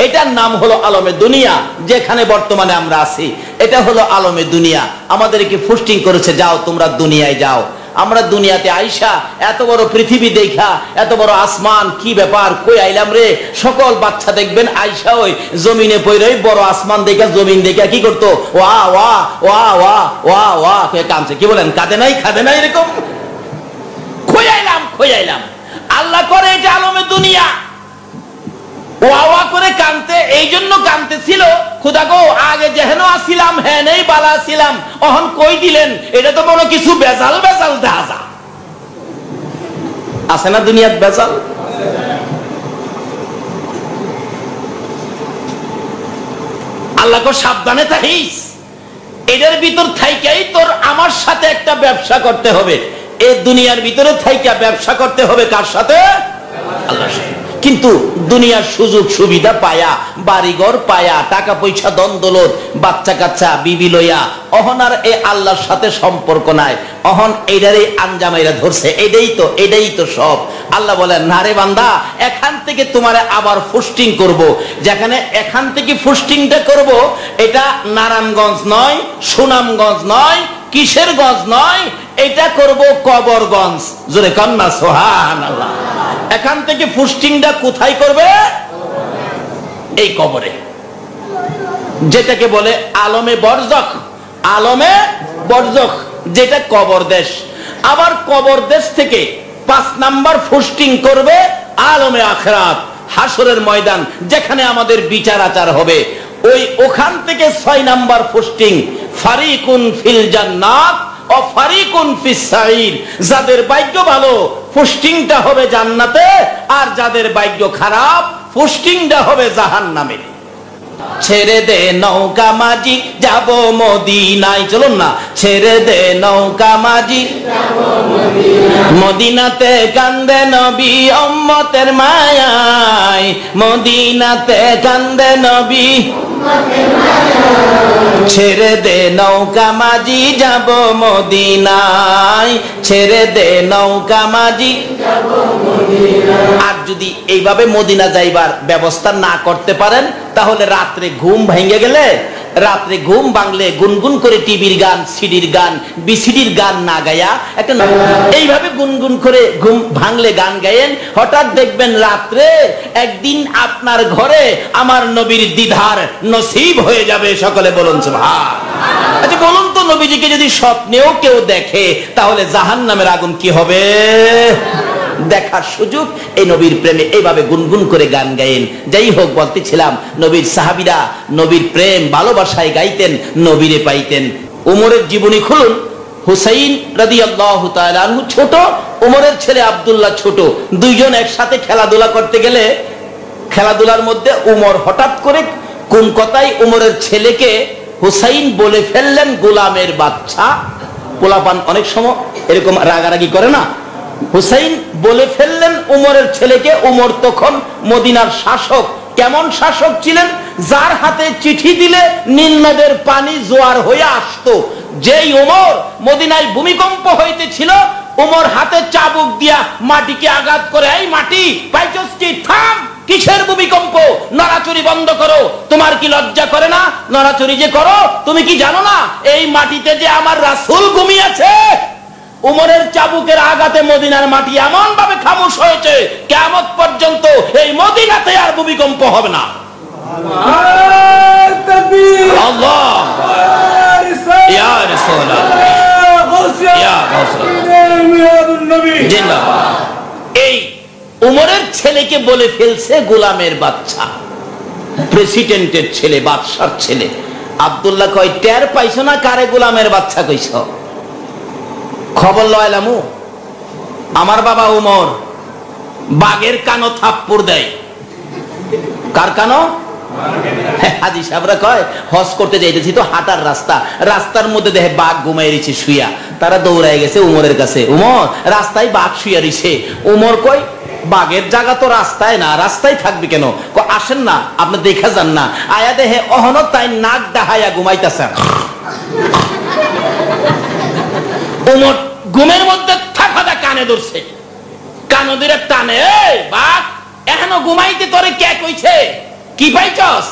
Speaker 1: এটার নাম হলো আলমে দুনিয়া, যেখানে বর্তমানে আমরা আছি। এটা হলো আলমে দুনিয়া, আমাদেরকে ফুস্টিং করেছে, যাও তোমরা দুনিয়ায় যাও। আমরা দুনিয়াতে আইসা এত বড় পৃথিবী দেখা, এত বড় আসমান, কি ব্যাপার, কই আইলাম রে। সকল বাচ্চা দেখবেন আইসা ওই জমিনে পড়ে বড় আসমান দেখা, জমিন দেখা কি করতো? ওয়া ওয়া ওয়া ওয়া ওয়া ওয়া কে কাঁদছে। কি বলেন? কাঁদে নাই? কাঁদে নাই? এরকম কই আইলাম, কই আইলাম। আল্লাহ করে এটা আলমে দুনিয়া। ওয়া ওয়া করে কাঁদতে এই জন্য কাঁদতেছিল, খোদা গো আগে যেহেন আসিলাম হ্যাঁ নেই বালা ছিলাম, অহন কই দিলেন? এটা তো বড় কিছু বেজাল বেজাল দেখা যায়। আছে না দুনিয়ার বেজাল? আল্লাহ কো সাবধানে থাকিস, এদের ভিতর থাইকাই তোর আমার সাথে একটা ব্যবসা করতে হবে। এই দুনিয়ার ভিতরে থাইকা ব্যবসা করতে হবে কার সাথে? আল্লাহর সাথে। কিন্তু দুনিয়ার সুযোগ সুবিধা পায়া, বাড়িঘর পায়া, টাকা পয়সা দন দৌলত, বাচ্চা কাচ্চা বিবি লইয়া অহনার এ আল্লাহর সাথে সম্পর্ক নাই, অহন এইটারই আঞ্জামাইরা ধরছে, এটাই তো সব। আল্লাহ বলেন না রে বান্দা, এখান থেকে তোমারে আবার পোস্টিং করব। যেখানে এখান থেকে পোস্টিংটা করব, এটা নারায়ণগঞ্জ নয়, সুনামগঞ্জ নয়, কিশোরগঞ্জ নয়, এটা করব কবরগঞ্জ। জোরে কন্যা সুবহানাল্লাহ। এখান থেকে পোস্টিংটা কোথায় করবে? এই কবরে, যেটাকে বলে আলমে বরজখ, আলমে বরজখ, যেটা কবর দেশ। আবার কবর দেশ থেকে 5 নাম্বার পোস্টিং করবে আলমে আখিরাত, হাসরের ময়দান, যেখানে আমাদের বিচার আচার হবে। ওখান থেকে 6 নাম্বার পোস্টিং ফারিকুন ফিল জান্নাত ও ফারিকুন ফিস সাঈর। যাদের ভাগ্য ভালো পোস্টিংটা হবে জান্নাতে, আর যাদের ভাগ্য খারাপ পোস্টিংটা হবে জাহান্নামে। ছেড়ে দে নৌকা মাঝি যাব মদিনায়, চলুন না। ছেড়ে দে নৌকা মাঝি মদিনাতে, কান্দে নবী উম্মতের মায়ায়, মদিনাতে কান্দে নবী। ছেড়ে দে নৌকা মাঝি যাব মদিনায়, ছেড়ে দে নৌকা মাঝি। আর যদি এইভাবে মদিনা যাইবার ব্যবস্থা না করতে পারেন, তাহলে রাত্রে ঘুম ভেঙে গেলে, রাত্রে ঘুম ভাঙলে গুনগুন করে টিভির গান, সিডির গান, বিসিডির গান না গায়া একটা এইভাবে গুনগুন করে ঘুম ভাঙলে গান গায়েন, হঠাৎ দেখবেন রাত্রে একদিন আপনার ঘরে আমার নবীর দিদার নসিব হয়ে যাবে। সকলে বলুন সুবহান। আচ্ছা বলুন তো, নবীজিকে যদি স্বপ্নেও কেউ দেখে, তাহলে জাহান্নামের আগুন কি হবে? দেখার সুযোগ। এই নবীর প্রেমে এইভাবে গুনগুন করে গান গায়েন। যাই হোক, বলতেছিলাম নবীর সাহাবীরা নবীর প্রেম ভালোবাসায় গাইতেন, নবীরে পাইতেন। উমরের জীবনী খুলুন। হুসাইন রাদিয়াল্লাহু তাআলা আনহু ছোট, উমরের ছেলে আব্দুল্লাহ ছোট, দুইজন একসাথে খেলাধুলা করতে গেলে খেলাধুলার মধ্যে উমর হঠাৎ করে কোন কথায় উমরের ছেলেকে হুসাইন বলে ফেললেন গোলামের বাচ্চা। পোলাপান অনেক সময় এরকম রাগারাগি করে না, হুসাইন বলে ফেললেন উমরের ছেলেকে। উমর তখন মদিনার শাসক। কেমন শাসক ছিলেন? যার হাতে চিঠি দিলে নীল নদের পানি জোয়ার হয়ে আসতো। যেই উমর মদিনায় ভূমিকম্প হইতেছিল, উমর হাতে চাবুক দিয়া মাটিকে আঘাত করে, এই মাটি পাইছস কি? থাম, কিসের ভূমিকম্প? নড়াচড়ি বন্ধ করো। তোমার কি লজ্জা করে না নড়াচড়ি যে করো? তুমি কি জানো না এই মাটিতে যে আমার রাসূল ঘুমিয়েছে? উমরের চাবুকের আঘাতে মদিনার মাটি এমন ভাবে খামোশ হয়েছে, কিয়ামত পর্যন্ত এই মদিনাতে আর ভূমিকম্প হবে না। আল্লাহ ইয়া রাসূলুল্লাহ ইয়া রাসূলুল্লাহ জিন্দাবাদ। এই উমরের ছেলেকে বলে ফেলছে গোলামের বাচ্চা, প্রেসিডেন্টের ছেলে, বাদশার ছেলে। আব্দুল্লাহ কয়, টের পাইছো না কারে গোলামের বাচ্চা কইছ? খবর লয়লামু, আমার বাবা উমর বাঘের কানো থাপ্পড় দেয়। কার কানো? হাজী সাহেবরা কয়, হজ করতে যাইতেছি তো, হাঁটার রাস্তা, রাস্তার মধ্যে দেখে বাঘ ঘুমাই রয়েছে শুইয়া। তারা দৌড়ায় গেছে উমরের কাছে, উমর রাস্তায় বাঘ শুইয়া রয়েছে। উমর কয়, বাঘের জায়গা তো রাস্তায় না, রাস্তায় থাকবে কেন? আসেন না, আপনি দেখা যান না। আয়া দেহে অহন তাই নাক ডাহাইয়া ঘুমাইতেছে। উমর ঘুমের মধ্যে থাকাটা কানে ধরছে, কানে ধরে টানে, এই বাঘ এখনো ঘুমাইতে তোরে কে কইছে? কি পাইছস?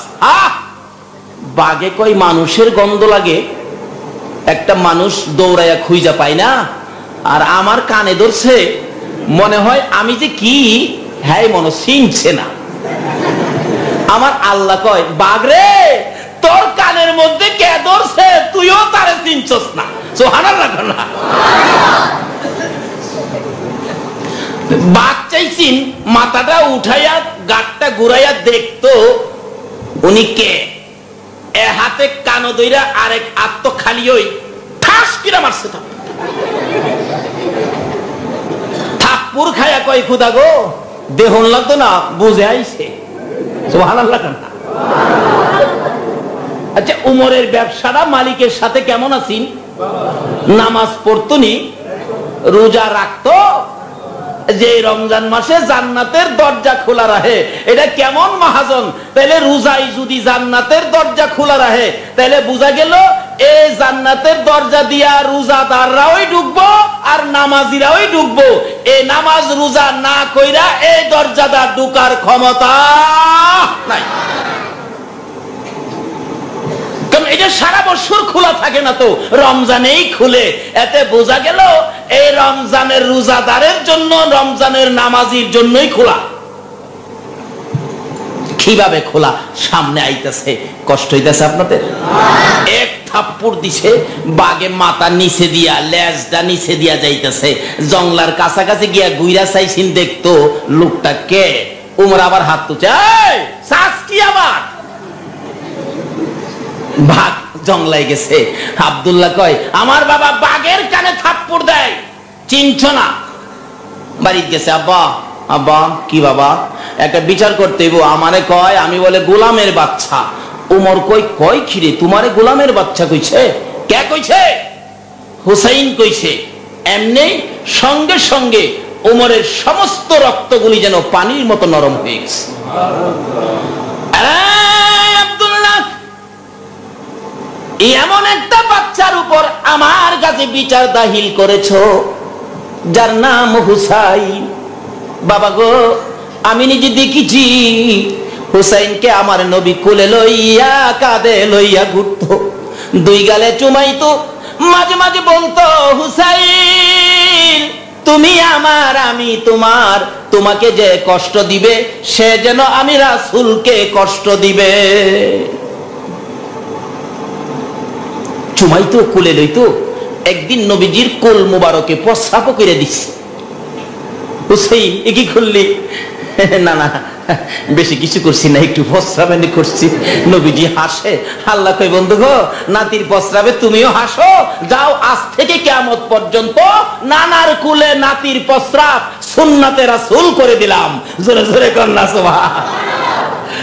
Speaker 1: বাঘে কই, মানুষের গন্ধ লাগে, একটা মানুষ দৌড়াইয়া খুঁজা পাই না, আর আমার কানে ধরছে, মনে হয় আমি যে কি, হ্যাঁ মনে চিনছে না। আমার আল্লাহ কয়, বাঘ রে তোর কানের মধ্যে কে ধরছে, তুইও তারে চিনছস না। সুবহানাল্লাহ না? বাঘ চাইছিন মাথাটা উঠাইয়া গাটটা ঘুরাইয়া দেখতো উনি কে। এ হাতে কানো দইরা আরেক আত্ম খালি ওই ঠাস কিরা মারছে। থাপ্পড় খায়া কয়, খুদা গো দেহন লাগতো না, বুঝে আইছে। সুবহানাল্লাহ না? আচ্ছা, উমরের ব্যবসাটা মালিকের সাথে কেমন আছেন? নামাজ পড়তো নি, রোজা রাখতো, যে রমজান মাসে জান্নাতের দরজা খোলা রাখে, এটা কেমন মহাজন? তাহলে রোজাই যদি জান্নাতের দরজা খোলা রাখে, তাহলে বোঝা গেল এই জান্নাতের দরজা দিয়া রোজাদাররাও ঢুকবো আর নামাজিরাও ঢুকবো। এই নামাজ রোজা না কইরা এই দরজাটা ঢুকার ক্ষমতা নাই। এটা সারা বছর খোলা থাকে না, তো রমজানেই খুলে। এতে বোঝা গেল এই রমজানের রোজাদারের জন্য, রমজানের নামাজির জন্যই খোলা। কিভাবে খোলা? সামনে আইতেছে, কষ্ট হইতেছে আপনাদের? এক থাপ্পড় দিছে, বাগে মাথা নিচে দিয়া, লেজটা নিচে দিয়া যাইতেছে। জংলার কাছাকাছি গিয়া গুইরা চাইছেন দেখতো লোকটা কে। উমর আবার হাত তুলছে, কি আবার ভাগ জংলাই গেছে। আব্দুল্লাহ কয়, আমার বাবা বাঘের কানে থাপ্পড় দেয়, চিনছ না? বাড়িতে গেছে, আব্বা আব্বা কি বাবা? একটা বিচার করতে হইব। আমারে কয় আমি বলে গোলামের বাচ্চা। উমর কই, কয় খিরে তোমারে গোলামের বাচ্চা কইছে? কে কইছে? হুসাইন কইছে। এমনি সঙ্গে সঙ্গে উমরের সমস্ত রক্তগুলি যেন পানির মতো নরম হয়ে গেছে। এমন একটা বাচ্চার উপর আমার কাছে বিচার দাখিল করেছো যার নাম হুসাইন। বাবা গো, আমি নিজে দেখেছি হুসাইনকে আমার নবী কোলে লইয়া, কাঁধে লইয়া ঘুরতো, দুই গালে চুমাইতো, মাঝে মাঝে বলতো, হুসাইন তুমি আমার, আমি তোমার, তোমাকে যে কষ্ট দিবে সে যেন আমি রাসূলকে কষ্ট দিবে। চুমাইতো, কোলে লইতো। একদিন নবীজির কোল মুবারকে প্রস্রাব করে দিচ্ছে। হুসাইন এ কি করলি? না না, বেশি কিছু করছি না, একটু প্রস্রাব এনে করছি। নবীজি হাসে। আল্লাহ কই, বন্ধু গো, নাতির প্রস্রাবে তুমিও হাসো। যাও, আজ থেকে কিয়ামত পর্যন্ত নানার কুলে নাতির প্রস্রাব সুন্নাতে রাসূল করে দিলাম। জোরে জোরে কন্যা সুবহান।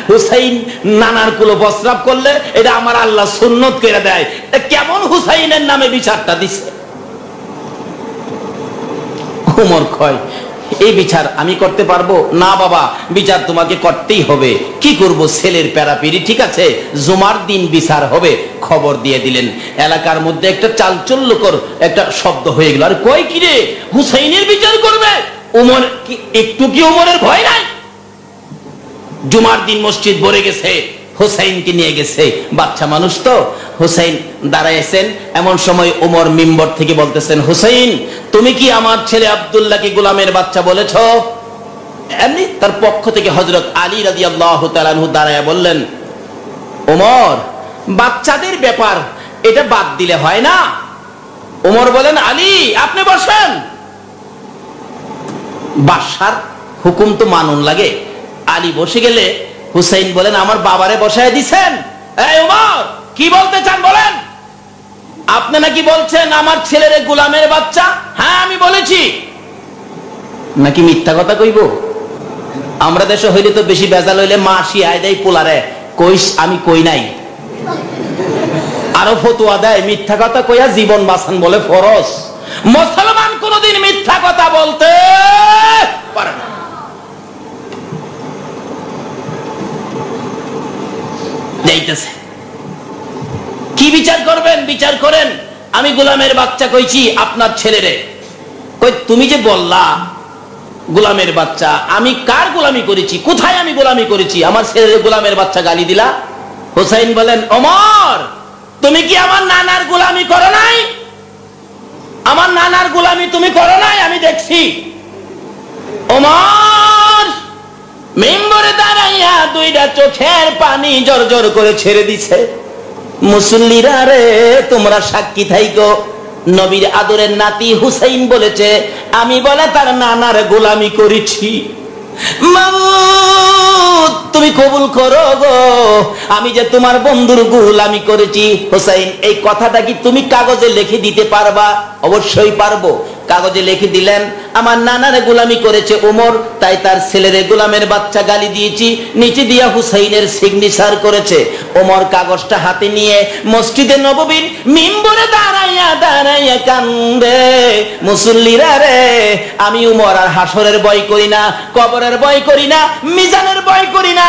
Speaker 1: হুসাইন নানার কুলে প্রস্রাব করলে এটা আমার আল্লাহ সুন্নত করে দেয়। কেমন হুসাইনের নামে বিচারটা দিছে। ওমর কয়, এই বিচার আমি করতে পারবো না? বাবা, বিচার তোমাকে করতেই হবে। কি করব? ছেলের প্যারাপিরি, ঠিক আছে, জুমার দিন বিচার হবে। খবর দিয়ে দিলেন। এলাকার মধ্যে একটা চালচল্যকর একটা শব্দ হয়ে গেল। আর কয়, কি রে, হুসাইনের বিচার করবে? ওমর কি একটু কি ওমরের ভয় নাই? জুমার দিন মসজিদ ভরে গেছে, হুসাইনকে নিয়ে গেছে। বাচ্চা মানুষ তো। হুসাইন দাঁড়াইছেন। এমন সময় ওমর মিম্বর থেকে বলতেছেন, হুসাইন তুমি কি আমার ছেলে আব্দুল্লাহকে গোলামের বাচ্চা বলেছ? এমনি তার পক্ষ থেকে হযরত আলী রাদিয়াল্লাহু তাআলা আনহু দাঁড়ায়া বললেন, ওমর বাচ্চাদের ব্যাপার এটা বাদ দিলে হয় না। ওমর বলেন, আলী আপনি বসেন, বাদশার হুকুম তো মানুন লাগে। আলী বসে গেলে হুসাইন বলেন, আমার বাবারে বসায় দিছেন। এই ওমর, কি বলতে চান বলেন? আপনি নাকি বলছেন আমার ছেলের গোলামের বাচ্চা? হ্যাঁ আমি বলেছি। নাকি মিথ্যা কথা কইব? আমরা দেশে হইলে তো বেশি বেজাল হইলে মাসি আয় দেয় পোলারে, কইস আমি কই নাই। আরো ফতোয়া দেয়, মিথ্যা কথা কইয়া জীবন বাঁচান বলে ফরজ। মুসলমান কোনদিন মিথ্যা কথা বলতে পারে না। যাইতেছে, কি বিচার করবেন? বিচার করেন। আমি গোলামের বাচ্চা কইছি আপনার ছেলেরে। কই, তুমি যে বললা গোলামের বাচ্চা, আমি কার গোলামি করেছি? কোথায় আমি গোলামি করেছি? আমার ছেলেরে গোলামের বাচ্চা গালি দিলা। হুসাইন বলেন, ওমর তুমি কি আমার নানার গোলামি করো নাই? আমার নানার গোলামি তুমি করো নাই? আমি দেখছি। ওমর মিম্বরে দাঁড়াইয়া দুইটা চোখের পানি জর জর করে ছেড়ে দিছে। মুসল্লিরা রে, তোমরা সাক্ষী থাইকো, নবীর আদরের নাতি হুসাইন বলেছে আমি বলে তার নানার গোলামি করেছি। মাবুদ তুমি কবুল করো গো, আমি যে তোমার বন্ধুর গোলামি করেছি। হুসাইন এই কথাটা কি তুমি কাগজে লিখে দিতে পারবা? অবশ্যই পারবো। কাগজে লিখে দিলেন। আমার নানারে গোলামি করেছে ওমর, তাই তার ছেলেরে গোলামের বাচ্চা গালি দিয়েছি, নিচে দিয়া হুসাইনের সিগনেচার করেছে। ওমর কাগজটা হাতে নিয়ে মসজিদে নববীর মিম্বরে দাঁড়াইয়া দাঁড়াইয়া কান্দে, মুসল্লিরা রে, আমি উমর আর হাসরের ভয় করি না, কবরের ভয় করি না, মিজানের ভয় করি না,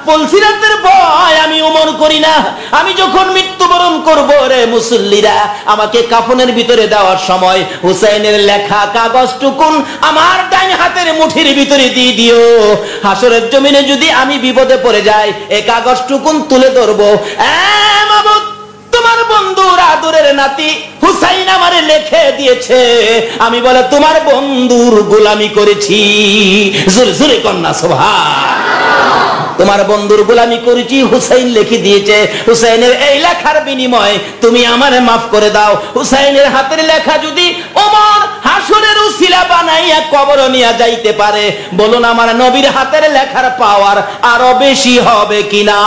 Speaker 1: পুলসিরাতের ভয় আমি উমর করি না। আমি যখন মৃত্যুবরণ করব রে মুসল্লিরা, আমাকে কাফনের ভিতরে দেওয়ার সময় হুসাইনের লেখা কাগজটুকুন আমার ডান হাতের মুঠির ভিতরে দিয়ে দিও। হাসরের জমিনে যদি আমি বিপদে পড়ে যাই, এই কাগজটুকুন তুলে ধরবো, মাবুদ তোমার বন্ধুর আদরের নাতি হুসাইন আমারে লিখে দিয়েছে, আমি বলে তোমার বন্ধুর গোলামি করেছি। জোরে জোরে কন্যা সুবহান। তোমার বন্ধুর গোলামি করেছি, হুসাইন লিখে দিয়েছে। হুসাইনের এই লেখার বিনিময়ে তুমি আমারে মাফ করে দাও। হুসাইনের হাতের লেখা যদি ওমর হাসরের উসিলা বানাইয়া কবর নিয়ে যাইতে পারে, বলুন আমার নবীর হাতের লেখার পাওয়ার আরো বেশি হবে কিনা?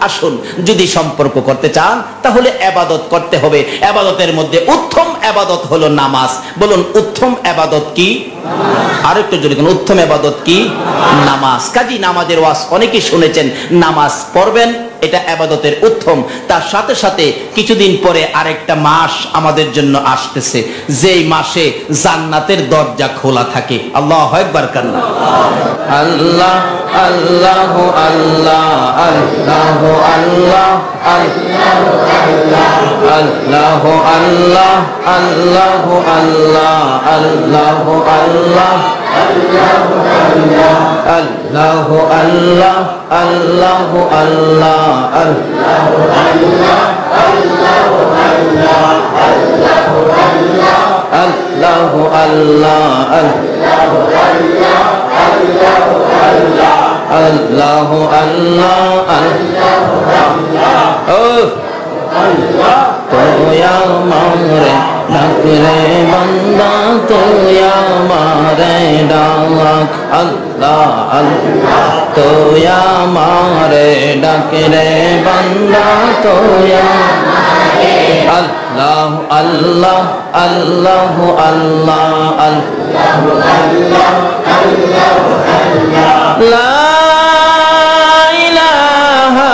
Speaker 1: আসুন, যদি সম্পর্ক করতে চান তাহলে ইবাদত করতে হবে। ইবাদতের মধ্যে উত্তম ইবাদত হলো নামাজ। বলুন উত্তম ইবাদত কি? আর একটু জোরে বলুন, উত্তম ইবাদত কি? নামাজ। কাজী নামাজের ওয়াজ অনেকেই শুনেছেন, নামাজ পড়বেন, এটা ইবাদতের উত্তম। তার সাথে সাথে কিছুদিন পরে আরেকটা মাস আমাদের জন্য আসতেছে, যেই মাসে জান্নাতের দরজা খোলা থাকে। আল্লাহু আকবার কান্না। আল্লাহ আল্লাহ আল্লাহ আল্লাহ আল্লাহ আল্লাহ আল্লাহ আল্লাহ আল্লাহ আল্লাহ আল্লাহ আল্লাহ আল্লাহ আল্লাহ আল্লাহ আল্লাহ আল্লাহ আল্লাহ তোয়া মারে ডাকরে বান্দা, তোয়া মারে ডাক। আল্লাহ আল্লাহ তোয়া মারে ডাকরে বান্দা, তোয়া আল্লাহ আল্লাহ আল্লাহ আল্লাহ আল্লাহ লা ইলাহা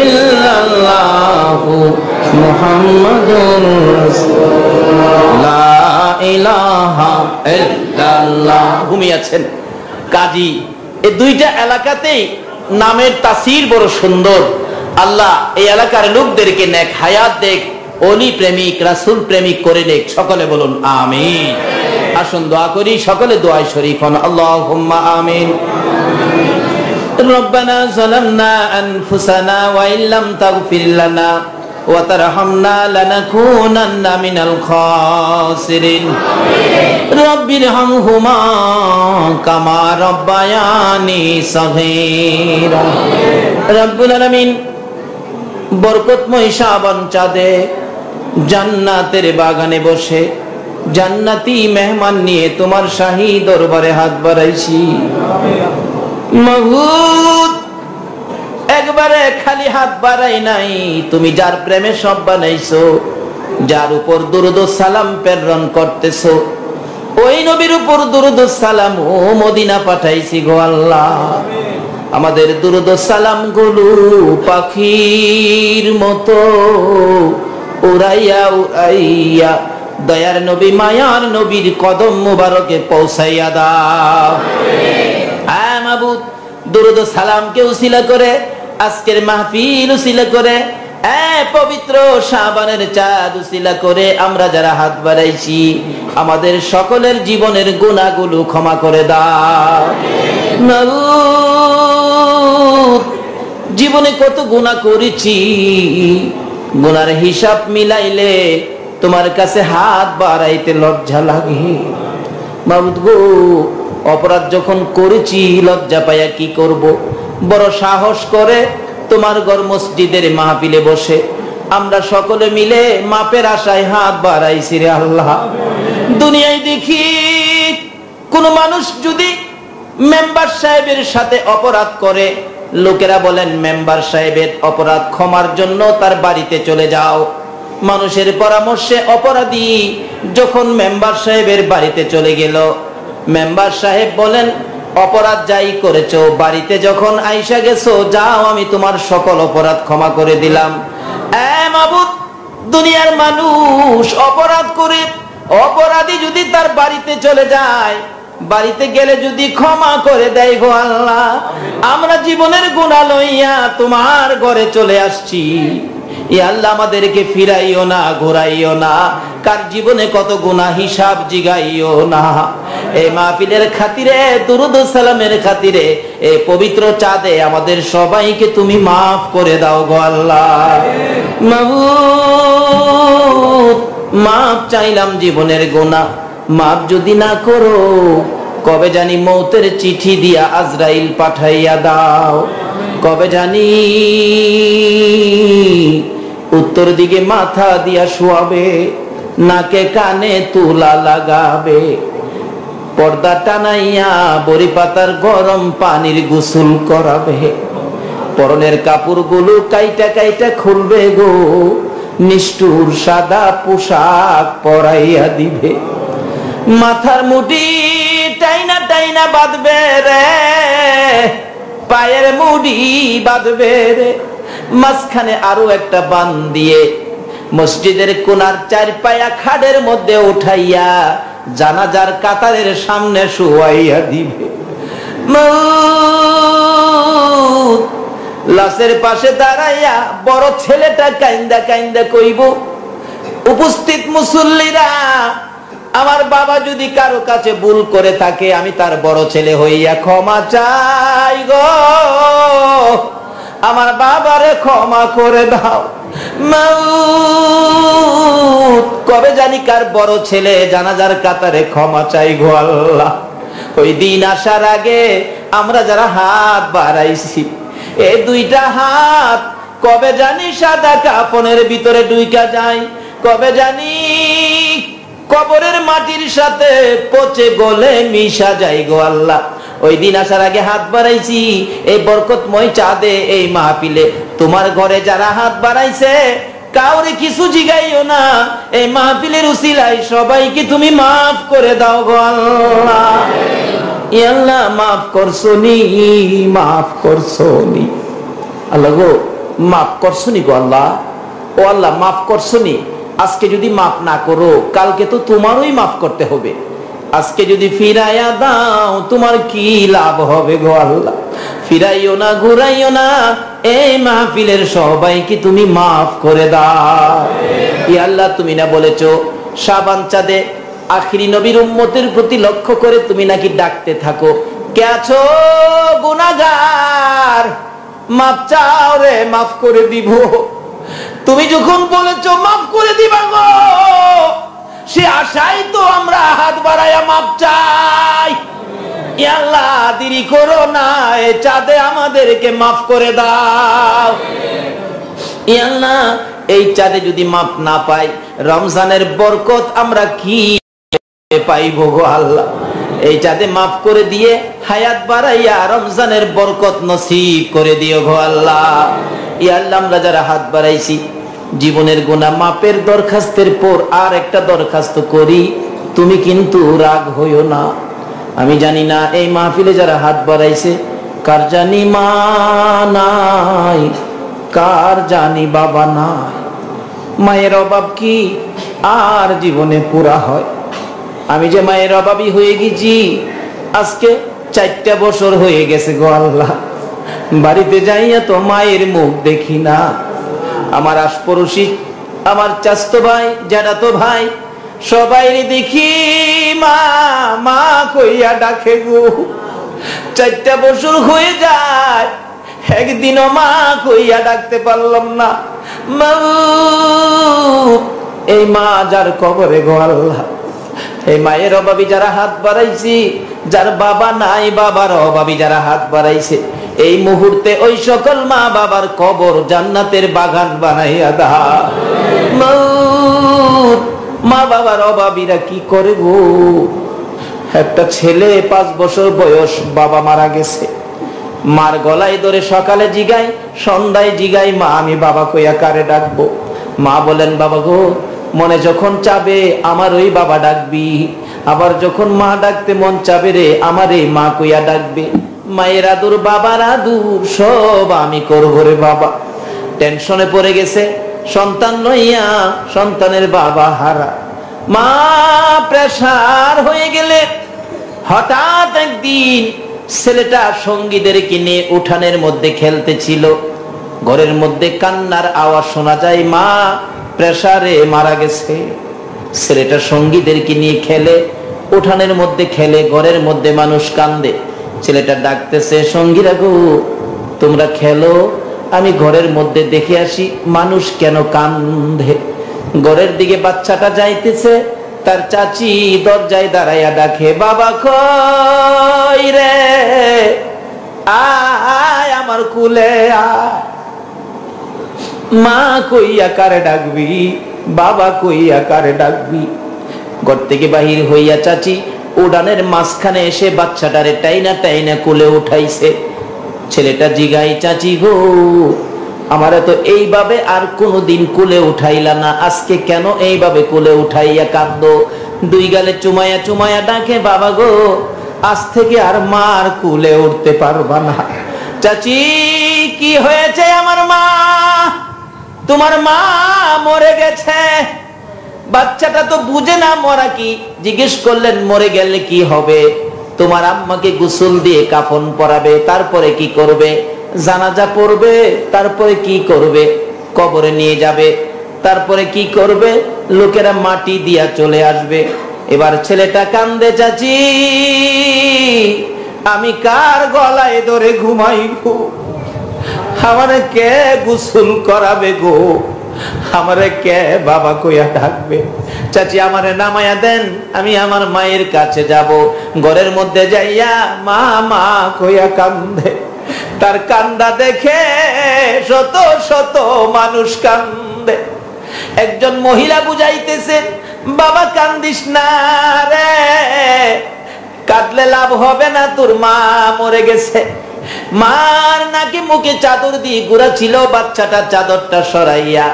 Speaker 1: ইল্লাল্লাহু মুহাম্মাদুর রাসূলুল্লাহ, লা ইলাহা ইল্লাল্লাহ। ঘুমিয়েছেন কাজী, এই দুইটা এলাকাতেই নামের তাসির বড় সুন্দর। আল্লাহ এই এলাকার লোকদেরকে নেক হায়াত দেখ, ওলি প্রেমিক রাসূল প্রেমিক করে নেক। সকলে বলুন আমিন। আসুন দোয়া করি, সকলে দোয়ায় শরীক হন। আল্লাহুম্মা আমিন। রব্বানা যালামনা আনফুসানা ওয়া ইল্লাম তাগফির লানা ওয়া তারহামনা লানাকুনান্না মিনাল খাসিরিন। রব্বিরহামহুমা কামা রব্বায়ানি সগীরা। রব্বুল আলামিন বরকতময় শাবান চাঁদে জান্নাতের বাগানে বসে জান্নাতি মেহমান নিয়ে তোমার শাহী দরবারে হাত বাড়াইছি। মাবুদ, একবারে খালি হাত বাড়াই নাই, তুমি যার প্রেমে সব বানাইছো, যার উপর দুরূদ ও সালাম প্রেরণ করতেছো, ওই নবীর উপর দুরূদ ও সালাম ও মদিনা পাঠাইছি গো আল্লাহ। আমাদের দুরূদ ও সালাম গুলো পাখির মতো উড়াইয়া উড়াইয়া দয়ার নবী মায়ার নবীর কদম মুবারকে পৌঁছাইয়া দাও। হ্যাঁ মাবুদ, দুরূদ ও সালামকে উসিলা করে আজকের মাহফিল উসিলা করে, পবিত্র শাবানের চাঁদ উসিলা করে আমরা যারা হাত বাড়াইছি, আমাদের সকলের জীবনের গুনাহগুলো ক্ষমা করে দাও। জীবনে কত গুনাহ করেছি, গুনার হিসাব মিলাইলে তোমার কাছে হাত বাড়াইতে লজ্জা লাগে। মাবুদ গো, অপরাধ যখন করেছি লজ্জা পাইয়া কি করব, বড় সাহস করে তোমার ঘর মসজিদের মাহফিলে বসে আমরা সকলে মিলে মাপের আশায় হাত বাড়াইছি রে আল্লাহ। দুনিয়ায় দেখি কোন মানুষ যদি মেম্বার সাহেবের সাথে অপরাধ করে, লোকেরা বলেন মেম্বার সাহেবের অপরাধ ক্ষমার জন্য তার বাড়িতে চলে যাও। মানুষের পরামর্শে অপরাধী যখন মেম্বার সাহেবের বাড়িতে চলে গেল, মেম্বার সাহেব বলেন, অপরাধ যাই করেছো, বাড়িতে যখন আইসা গেছো, যাও, আমি তোমার সকল অপরাধ ক্ষমা করে দিলাম। মাবুদ, দুনিয়ার মানুষ অপরাধ করে, অপরাধী যদি তার বাড়িতে চলে যায়, বাড়িতে গেলে যদি ক্ষমা করে দেয় গো আল্লাহ, আমরা জীবনের গুনাহ লইয়া তোমার ঘরে চলে আসছি, ই আল্লাহ আমাদেরকে ফিরাইও না, ঘোরাইও না, কার জীবনে কত গুনাহ হিসাব জিগাইও না। এই মাহফিলের খাতিরে, দুরুদ ও সালামের খাতিরে, এই পবিত্র চাঁদে আমাদের সবাইকে তুমি মাফ করে দাও গো আল্লাহ। মাবুদ, মাফ চাইলাম জীবনের গুনাহ, মাফ যদি না করো, কবে জানি মৌতের চিঠি দিয়া আজরাইল পাঠাইয়া দাও, কবে জানি উত্তর দিকে মাথা দিয়া শোয়াবে, নাকে কানে তুলা লাগাবে, পর্দা টানাইয়া বড়ি পাতার গরম পানির গোসল করাবে, পরনের কাপড়গুলো কাইটা কাইটা খুলবে গো, নিষ্ঠুর সাদা পোশাক পরাইয়া দিবে, মাথার মুঠি টাইনা টাইনা বাঁধবে রে, পায়ের মুঠি বাঁধবে রে, মাঝখানে আরো একটা বান দিয়ে মসজিদের কোনার চার পায়া খাড়ের মধ্যে উঠাইয়া জানাজার কাতারের সামনে শুয়াইয়া দিবে। লাশের পাশে দাঁড়াইয়া বড় ছেলেটা কাইন্দা কাইন্দা কইব, উপস্থিত মুসল্লিরা, আমার বাবা যদি কারো কাছে ভুল করে থাকে, আমি তার বড় ছেলে হইয়া ক্ষমা চাই গো, আমার বাবারে ক্ষমা করে দাও। মাউত, কবে জানি কার বড় ছেলে জানাজার কাতারে ক্ষমা চাই গো আল্লাহ। ওই দিন আসার আগে আমরা যারা হাত বাড়াইছি, এই দুইটা হাত কবে জানি সাদা কাফনের ভিতরে ডুইকা যায়, কবে জানি কবরের মাটির সাথে পচে গলে মিশা যায় গো আল্লাহ। ওই দিন আসার আগে হাত বাড়াইছি, এই বরকতময় চাঁদে এই মাহফিলে তোমার ঘরে যারা হাত বাড়াইছে, কাউরে কিছু জিগাইও না, এই মাহফিলের উসিলায় সবাইকে তুমি মাফ করে দাও গো আল্লাহ। ইয়া আল্লাহ, মাফ করছনি, মাফ করছনি আল্লাহ গো, মাফ করছনি গো আল্লাহ। ও আল্লাহ, মাফ করছনি, আজকে যদি মাফ না করো, কালকে তো তোমারই মাফ করতে হবে। আজকে যদি ফিরাইয়া দাও, তোমার কি লাভ হবে গো আল্লাহ। ফিরাইও না, ঘুরাইও না, এই মাহফিলের সবাইকে তুমি মাফ করে দাও। ইয়া আল্লাহ, তুমি না বলেছো শাবান চাঁদে আখিরি নবীর উম্মতের প্রতি লক্ষ্য করে তুমি নাকি ডাকতে থাকো, কে আছো গুনাহগার, মাফ চাও রে, মাফ করে দিব। তুমি যখন বলেছো মাফ করে দিবা গো, সে আশাই তো আমরা হাত বাড়াইয়া মাফ চাই। ইয়া আল্লাহ, দেরি করো না, এই চাঁদে আমাদেরকে মাফ করে দাও। ইয়া আল্লাহ, এই চাঁদে যদি মাফ না পাই, রমজানের বরকত আমরা কি পাইব গো আল্লাহ। এই চাঁদে মাফ করে দিয়ে হায়াত বাড়াইয়া রমজানের বরকত নসিব করে দিও গো আল্লাহ। ইয়া আল্লাহ, আমরা যারা হাত বাড়াইছি, জীবনের গুনাহ মাপের দরখাস্তের পর আর একটা দরখাস্ত করি, তুমি কিন্তু রাগ হইও না। আমি জানি না এই মাহফিলে যারা হাত বাড়াইছে, কার জানি মা নাই, কার জানি বাবা নাই, মায়ের অভাব কি আর জীবনে পুরা হয়? আমি যে মায়ের অভাবী হয়ে গেছি, আজকে 4টা বছর হয়ে গেছে গো আল্লাহ। বাড়িতে যাইয়া তো মায়ের মুখ দেখি না। আমার আশপড়শি, আমার চাচতো ভাই, জ্যাঠাতো ভাই, সবাই দেখি মা মা কইয়া ডাকে গো। 4টা বছর হয়ে যায়, একদিনও মা কইয়া ডাকতে পারলাম না। মা, এই মা যার কবরে গো আল্লাহ, এই মায়ের অভাবী যারা হাত বাড়াইছি, যার বাবা নাই, বাবার অভাবী যারা হাত বাড়াইছে, এই মুহূর্তে ওই সকল মা বাবার কবর জান্নাতের বাগান বানাইয়া দাও। মা বাবার অভাবীরা কি করে গো? একটা ছেলে 5 বছর বয়স, বাবা মারা গেছে, মার গলায় ধরে সকালে জিগাই, সন্ধ্যায় জিগাই, মা আমি বাবা কইয়া কারে ডাকবো? মা বলেন বাবা গো, মনে যখন চাবে আমার ওই বাবা ডাকবি, আবার যখন মা ডাকতে মন চাবে রে আমার এই মা কইয়া ডাকবে। মায়ের আদর বাবার আদর সব আমি করবো রে বাবা। টেনশনে পড়ে গেছে, সন্তান লইয়া সন্তানের বাবা হারা। মা প্রেসার হয়ে গেলে হঠাৎ একদিন ছেলেটা সঙ্গীদের কিনে উঠানের মধ্যে খেলতেছিল, ঘরের মধ্যে কান্নার আওয়াজ শোনা যায়, মা প্রেসারে মারা গেছে। ছেলেটা সঙ্গীদেরকে নিয়ে খেলে, উঠানের মধ্যে খেলে, ঘরের মধ্যে মানুষ কান্দে। ছেলেটা ডাকতেছে, সঙ্গীরা গো তোমরা খেলো, আমি ঘরের মধ্যে দেখে আসি মানুষ কেন কান্দে। ঘরের দিকে বাচ্চাটা যাইতেছে, তার চাচি দরজায় দাঁড়াইয়া ডাকে, বাবা কই রে, আয় আমার কুলে আয়। মা কইয়া কারে ডাকবি, বাবা কইয়া কারে ডাকবি। ঘর থেকে বাহির হইয়া চাচি উড়ানের মাঝখানে এসে বাচ্চাটারে টাইনা টাইনা কোলে উঠাইছে। ছেলেটা জিগাই, চাচি গো আমারে তো এইভাবে আর কোনোদিন কোলে উঠাইলা না, আজকে কেন এইভাবে কোলে উঠাইয়া কাঁদো? দুই গালে চুমাইয়া চুমাইয়া ডাকে, বাবা গো আজ থেকে আর মার কোলে উঠতে পারবা না। চাচি কি হয়েছে আমার মা? তোমার মা মরে গেছে। বাচ্চাটা তো বুঝে না মরা কি। জিজ্ঞেস করলেন, মরে গেলে কি হবে? তোমার আম্মাকে গোসল দিয়ে কাফন পরাবে, তারপরে কি করবে? জানাজা পড়বে, তারপরে কি করবে? কবরে নিয়ে যাবে, তারপরে কি করবে? লোকেরা মাটি দিয়া চলে আসবে। এবার ছেলেটা কান্দে, চাচি আমি কার গলায় ধরে ঘুমাইব? আমারে কে গোসল করাবে গো? আমারে কে বাবা কইয়া ডাকবে? চাচি আমারে নামায়া দেন, আমি আমার মায়ের কাছে যাব। ঘরের মধ্যে যাইয়া মা মা কইয়া কান্দে। তার কান্দা দেখে শত শত মানুষ কান্দে। একজন মহিলা বুঝাইতেছে, বাবা কান্দিস না রে, কাঁদলে লাভ হবে না, তোর মা মরে গেছে। মার নাকি মুখে চাদর দিয়ে গুড়া ছিল, বাচ্চাটা চাদরটা সরাইয়া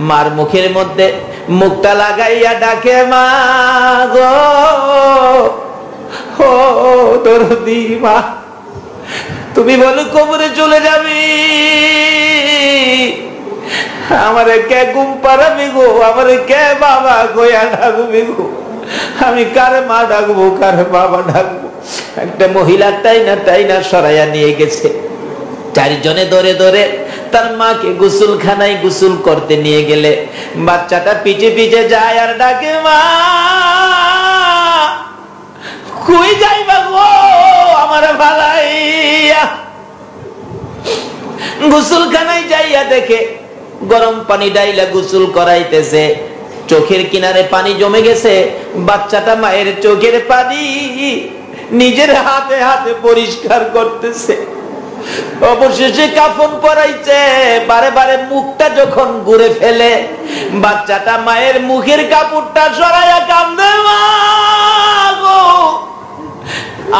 Speaker 1: মার মুখের মধ্যে মুখটা লাগাইয়া ডাকে, মা গো ও দরদি মা, তুমি বলো কবরে চলে যাবি, আমারে কে ঘুম পাড়াবি গো? আমারে কে বাবা কইয়া ডাকবি গো? আমি কারে মা ডাকবো, কারে বাবা ডাকবো? একটা মহিলা টাইনা টাইনা সরাইয়া নিয়ে গেছে। চারজনে ধরে ধরে তার মাকে গোসলখানায় গোসল করতে নিয়ে গেলে বাচ্চাটা পিছে পিছে যায় আর ডাকে, মা কই যাইবা গো আমারে ভালাইয়া? গোসলখানায় যাইয়া দেখে গরম পানি ডাইলা গোসল করাইতেছে। চোখের কিনারে পানি জমে গেছে। বাচ্চাটা মায়ের চোখের পানি নিজের হাতে হাতে পরিষ্কার করতেছে। অবশেষে কাফন পরাইছে। বারে বারে মুখটা যখন ঘুরে ফেলে, বাচ্চাটা মায়ের মুখের কাপড়টা সরাইয়া কান্দে, মা গো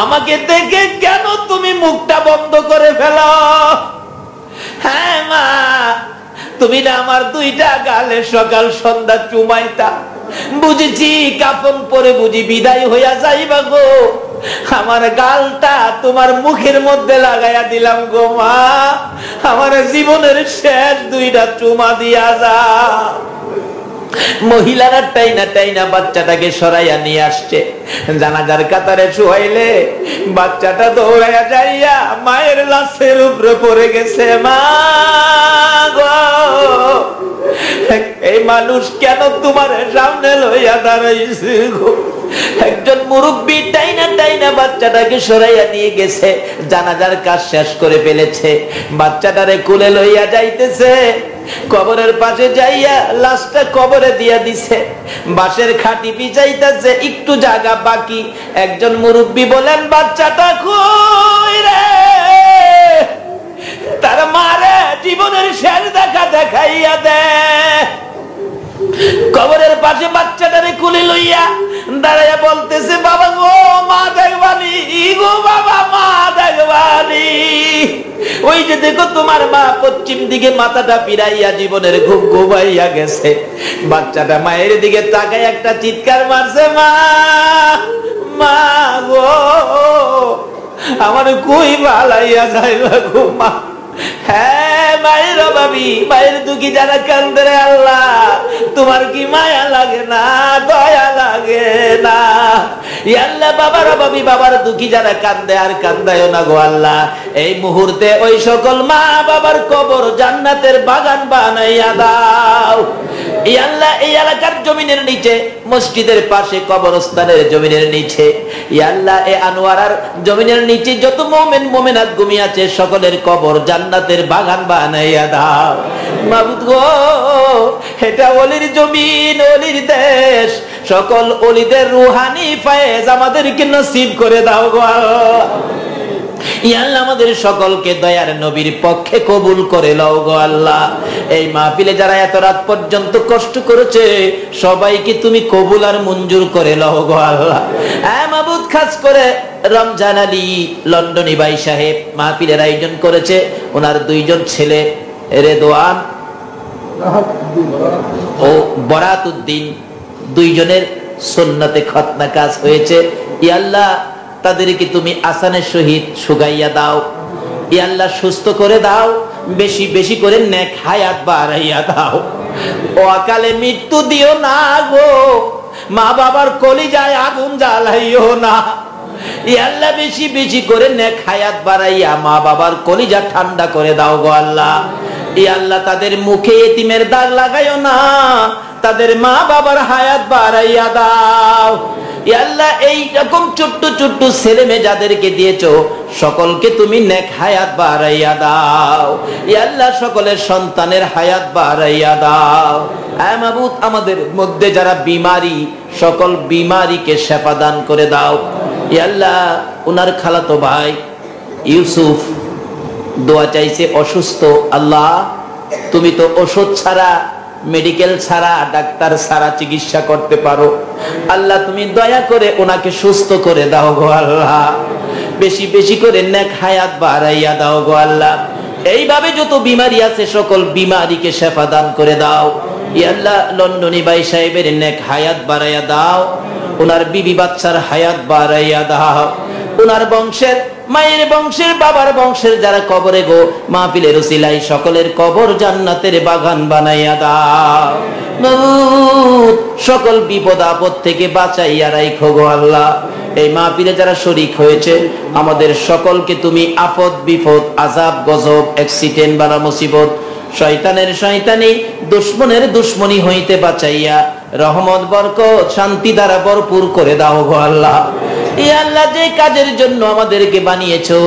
Speaker 1: আমাকে দেখে কেন তুমি মুখটা বন্ধ করে ফেলো? হ্যাঁ মা, তুমি না আমার দুইটা গালে সকাল সন্ধ্যা চুমাইতা, বুঝেছি কাফন পরে বুঝি বিদায় হইয়া যাইবা গো, আমার গালটা তোমার মুখের মধ্যে লাগাইয়া দিলাম গো মা, আমার জীবনের শেষ দুইটা চুমা দিয়া যা। মহিলারা টাইনা টাইনা বাচ্চাটাকে সরাইয়া নিয়ে আসছে। জানাজার কাতারে শুয়াইলে বাচ্চাটা দৌড়াইয়া যাইয়া মায়ের লাশের উপরে পড়ে গেছে। মা গো এই মানুষ কেন তোমার সামনে লইয়া দাঁড়াইছে গো? একজন মুরব্বী টাইনা টাইনা বাচ্চাটাকে সরাইয়া নিয়ে গেছে। জানাজার কাজ শেষ করে ফেলেছে। বাচ্চাটারে কোলে লইয়া যাইতেছে। কবরের পাশে যাইয়া লাশটা কবরে দিয়া দিছে। বাঁশের খাটি বিছাইতেছে, একটু জায়গা বাকি। একজন মুরব্বী বলেন, বাচ্চাটা কই রে? তার মারে জীবনের শেষ দেখা দেখাইয়া দে। কবরের পাশে বাচ্চাটারে কোলে লইয়া দাঁড়াইয়া বলতেছে, বাবা গো মা দেখবানি গো, বাবা মা দেখবানি। ওই যে দেখো তোমার মা পশ্চিম দিকে মাথাটা ফিরাইয়া জীবনের ঘুম ঘুমাইয়া গেছে। বাচ্চাটা মায়ের দিকে তাকায় একটা চিৎকার মারছে, মা মা গো আমার কই ভালাইয়া যাইবা গো মা। হ্যাঁ মায়ের অভাবী, মায়ের দুঃখী যারা কান্দে রে আল্লাহ, তোমার কি মায়া লাগে না, দয়া লাগে না? আল্লাহ বাবার অভাবী, বাবার দুঃখী যারা কান্দে আর কান্দায় না গো আল্লাহ, এই মুহূর্তে ওই সকল মা বাবার কবর জান্নাতের বাগান বানাইয়া দাও। আল্লাহ এই এলাকার জমিনের নিচে, মসজিদের পাশে, কবরস্থানের জমিনের নিচে, আল্লাহ এই আনোয়ারার জমিনের নিচে যত মুমিন মুমিনাত ঘুমিয়ে আছে সকলের কবর জান্নাতের বাগান বানাইয়া দাও। মাবুদ গো এটা ওলির জমিন, ওলির দেশ, সকল ওলিদের রুহানি ফায়েজ আমাদেরকে নসিব করে দাও গো আল্লাহ। আল্লাহ আমাদের সকলকে দয়ার নবীর পক্ষে কবুল করে লও গো আল্লাহ। এই মাহফিলে যারা এত রাত পর্যন্ত কষ্ট করেছে সবাইকে তুমি কবুল আর মঞ্জুর করে লও গো আল্লাহ। মাবুদ খাস করে রমজান আলী লন্ডনী ভাই সাহেব মাহফিলের আয়োজন করেছে, ওনার দুইজন ছেলে রেদওয়ান ও বরাত উদ্দিন, দুইজনের সুন্নতে খতনা কাজ হয়েছে। ইয়া আল্লাহ তাদেরকে তুমি আসানের সহিত সুগাইয়া দাও, ইয়া আল্লাহ সুস্থ করে দাও, বেশি বেশি করে নেক হায়াত বাড়াইয়া দাও। ও অকালে মৃত্যু দিও না গো, মা বাবার কলিজায় আগুন জ্বালাইও না। ইয়া আল্লাহ বেশি বেশি করে নেক হায়াত বাড়াইয়া মা বাবার কলিজা ঠান্ডা করে দাও গো আল্লাহ। ইয়া আল্লাহ তাদের মুখে এতিমের দাগ লাগাইও না, তাদের মা বাবার হায়াত বাড়াইয়া দাও। আল্লাহ এই রকম ছোট্ট ছোট্ট ছেলে মেয়ে যাদেরকে দিয়েছো সকলকে তুমি নেক হায়াত বাড়াইয়া দাও। আল্লাহ সকলের সন্তানের হায়াত বাড়াইয়া দাও। মাবুদ আমাদের মধ্যে যারা বিমারি সকল বিমারিকে শেফা দান করে দাও। আল্লাহ উনার খালাতো ভাই ইউসুফ দোয়া চাইছে, অসুস্থ, আল্লাহ তুমি তো ওষুধ ছাড়া, মেডিকেল ছাড়া, ডাক্তার ছাড়া চিকিৎসা করতে পারো। আল্লাহ তুমি দয়া করে ওনাকে সুস্থ করে দাও গো আল্লাহ, বেশি বেশি করে নেক হায়াত বাড়াইয়া দাও গো আল্লাহ। এইভাবে যত বিমারি আছে সকল বিমারিকে শেফা দান করে দাও। ইয়া আল্লাহ লন্ডনী ভাই সাহেবের নেক হায়াত বাড়াইয়া দাও, ওনার বিবি বাচ্চার হায়াত বাড়াইয়া দাও, ওনার বংশের, মায়ের বংশের, বাবার বংশের যারা কবরে গো মাহফিলের উসিলায় সকলের কবর জান্নাতের বাগান বানাইয়া দাও। সকল বিপদ আপদ থেকে বাঁচাইয়া রাখো গো আল্লাহ। এই মাহফিলে যারা শরীক হয়েছে আমাদের সকলকে তুমি আপদ বিপদ, আযাব গজব, অ্যাক্সিডেন্ট বালা মুসিবত, শয়তানের শয়তানি, দুশমনের দুশমনি হইতে বাঁচাইয়া রহমত বরকত শান্তি দ্বারা ভরপুর করে দাও গো আল্লাহ। ইয়া আল্লাহ যে কাজের জন্য আমাদেরকে বানিয়েছো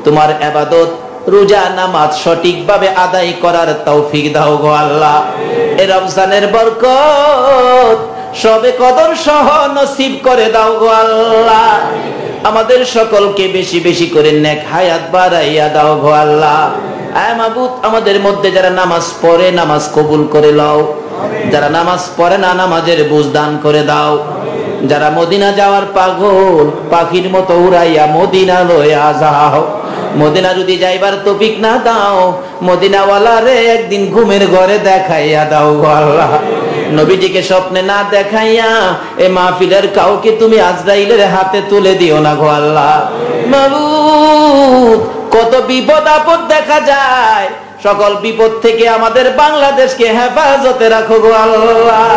Speaker 1: তোমার ইবাদত, রোজা, নামাজ সঠিকভাবে আদায় করার তৌফিক দাও গো আল্লাহ। এই রমজানের বরকত সবে কদর সহ নসিব করে দাও গো আল্লাহ। আমাদের সকলকে বেশি বেশি করে নেক হায়াত বাড়াইয়া দাও গো আল্লাহ। আয় মাবুদ আমাদের মধ্যে যারা নামাজ পড়ে নামাজ কবুল করে লও, যারা নামাজ পড়ে না নামাজের বুঝ দান করে দাও, যারা মদিনা যাওয়ার পাগল পাখির মতো উড়াইয়া মদিনা লইয়া যাও, মদিনা যদি যাইবার তৌফিক না দাও মদিনাওয়ালারে একদিন ঘুমের ঘরে দেখাইয়া দাও গো আল্লাহ। নবীজিকে স্বপ্নে না দেখাইয়া এই মাহফিলের কাউকে তুমি আজরাইলের হাতে তুলে দিও না গো আল্লাহ। মাবুদ কত বিপদ আপদ দেখা যায়, সকল বিপদ থেকে আমাদের বাংলাদেশকে হেফাজতে রাখো গো আল্লাহ।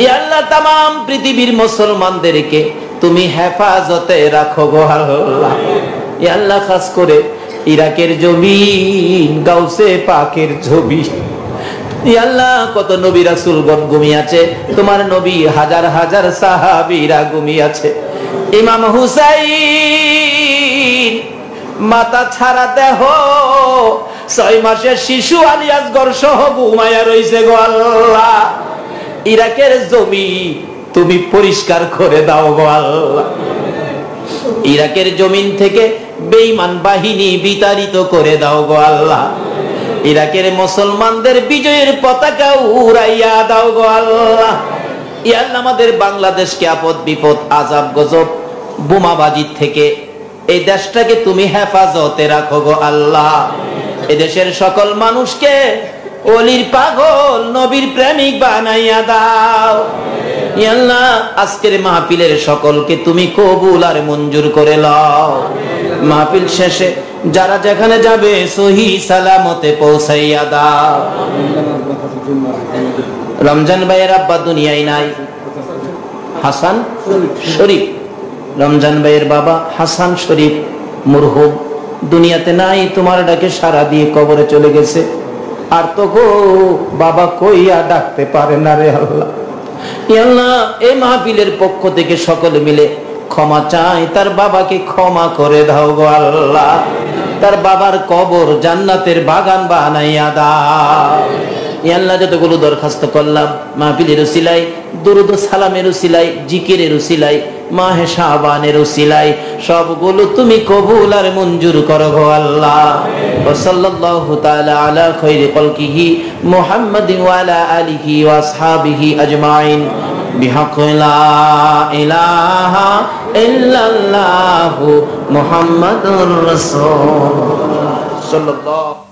Speaker 1: ইয়া আল্লাহ তামাম পৃথিবীর মুসলমানদেরকে তুমি হেফাজতে রাখো গো আল্লাহ। ইয়া আল্লাহ খাস করে ইরাকের জমিন, গাউসে পাকের জমি, ইয়া আল্লাহ কত নবী রাসূলগণ ঘুমিয়ে আছে, তোমার নবী হাজার হাজার সাহাবীরা ঘুমিয়ে আছে। ইমাম হুসাইন মাথা ছাড়া দেহ 6 মাসের শিশু আলী আসগর সহ ঘুমায়া রইছে গো আল্লাহ। ইরাকের জমি তুমি পরিষ্কার করে দাও গো আল্লাহ। ইরাকের জমিন থেকে বেঈমান বাহিনী বিতাড়িত করে দাও গো আল্লাহ। ইরাকের মুসলমানদের বিজয়ের পতাকা উড়াইয়া দাও গো আল্লাহ। ইয়া আল্লাহ আমাদের বাংলাদেশকে আপদ বিপদ আযাব গজব বোমাবাজির থেকে এই দেশটাকে তুমি হেফাজতে রাখো গো আল্লাহ। এদেশের সকল মানুষকে ওলির পাগল নবীর প্রেমিক বানাইয়া দাও। ইয়া আল্লাহ আজকের মাহফিলের সকলকে তুমি কবুল আর মঞ্জুর করে লও। মাহফিল শেষে যারা যেখানে যাবে সহি সালামতে পৌঁছাইয়া দাও। রমজান ভাইয়ের আব্বা দুনিয়ায় নাই, হাসান শরীফ। রমজান ভাইয়ের বাবা হাসান শরীফ মুরহুম দুনিয়াতে নাই, তোমার ডাকে সারা দিয়ে কবরে চলে গেছে। আর তো গো বাবা কইয়া ডাকতে পারে না রে আল্লাহ। ইয়া আল্লাহ এই মাহফিলের পক্ষ থেকে সকলে মিলে ক্ষমা চাই, তার বাবাকে ক্ষমা করে দাও গো আল্লাহ। তার বাবার কবর জান্নাতের বাগান বানাইয়া দাও। ইয়া আল্লাহ যতগুলো দরখাস্ত করলাম মাহফিলের উসিলায়, দুরুদ ও সালামের উসিলায়, জিকিরের উসিলায়, মাহে শাবানের উসিলায় সবগুলো তুমি কবুল আর মঞ্জুর করো গো আল্লাহ। ওয়া সাল্লাল্লাহু তাআলা আলা খায়রি খালকিহি মুহাম্মাদিন ওয়া আলা আলিহি ওয়া আসহাবিহি আজমাইন বিহাক্কি লা ইলাহা ইল্লাল্লাহু মুহাম্মাদুর রাসূলুল্লাহ সাল্লাল্লাহু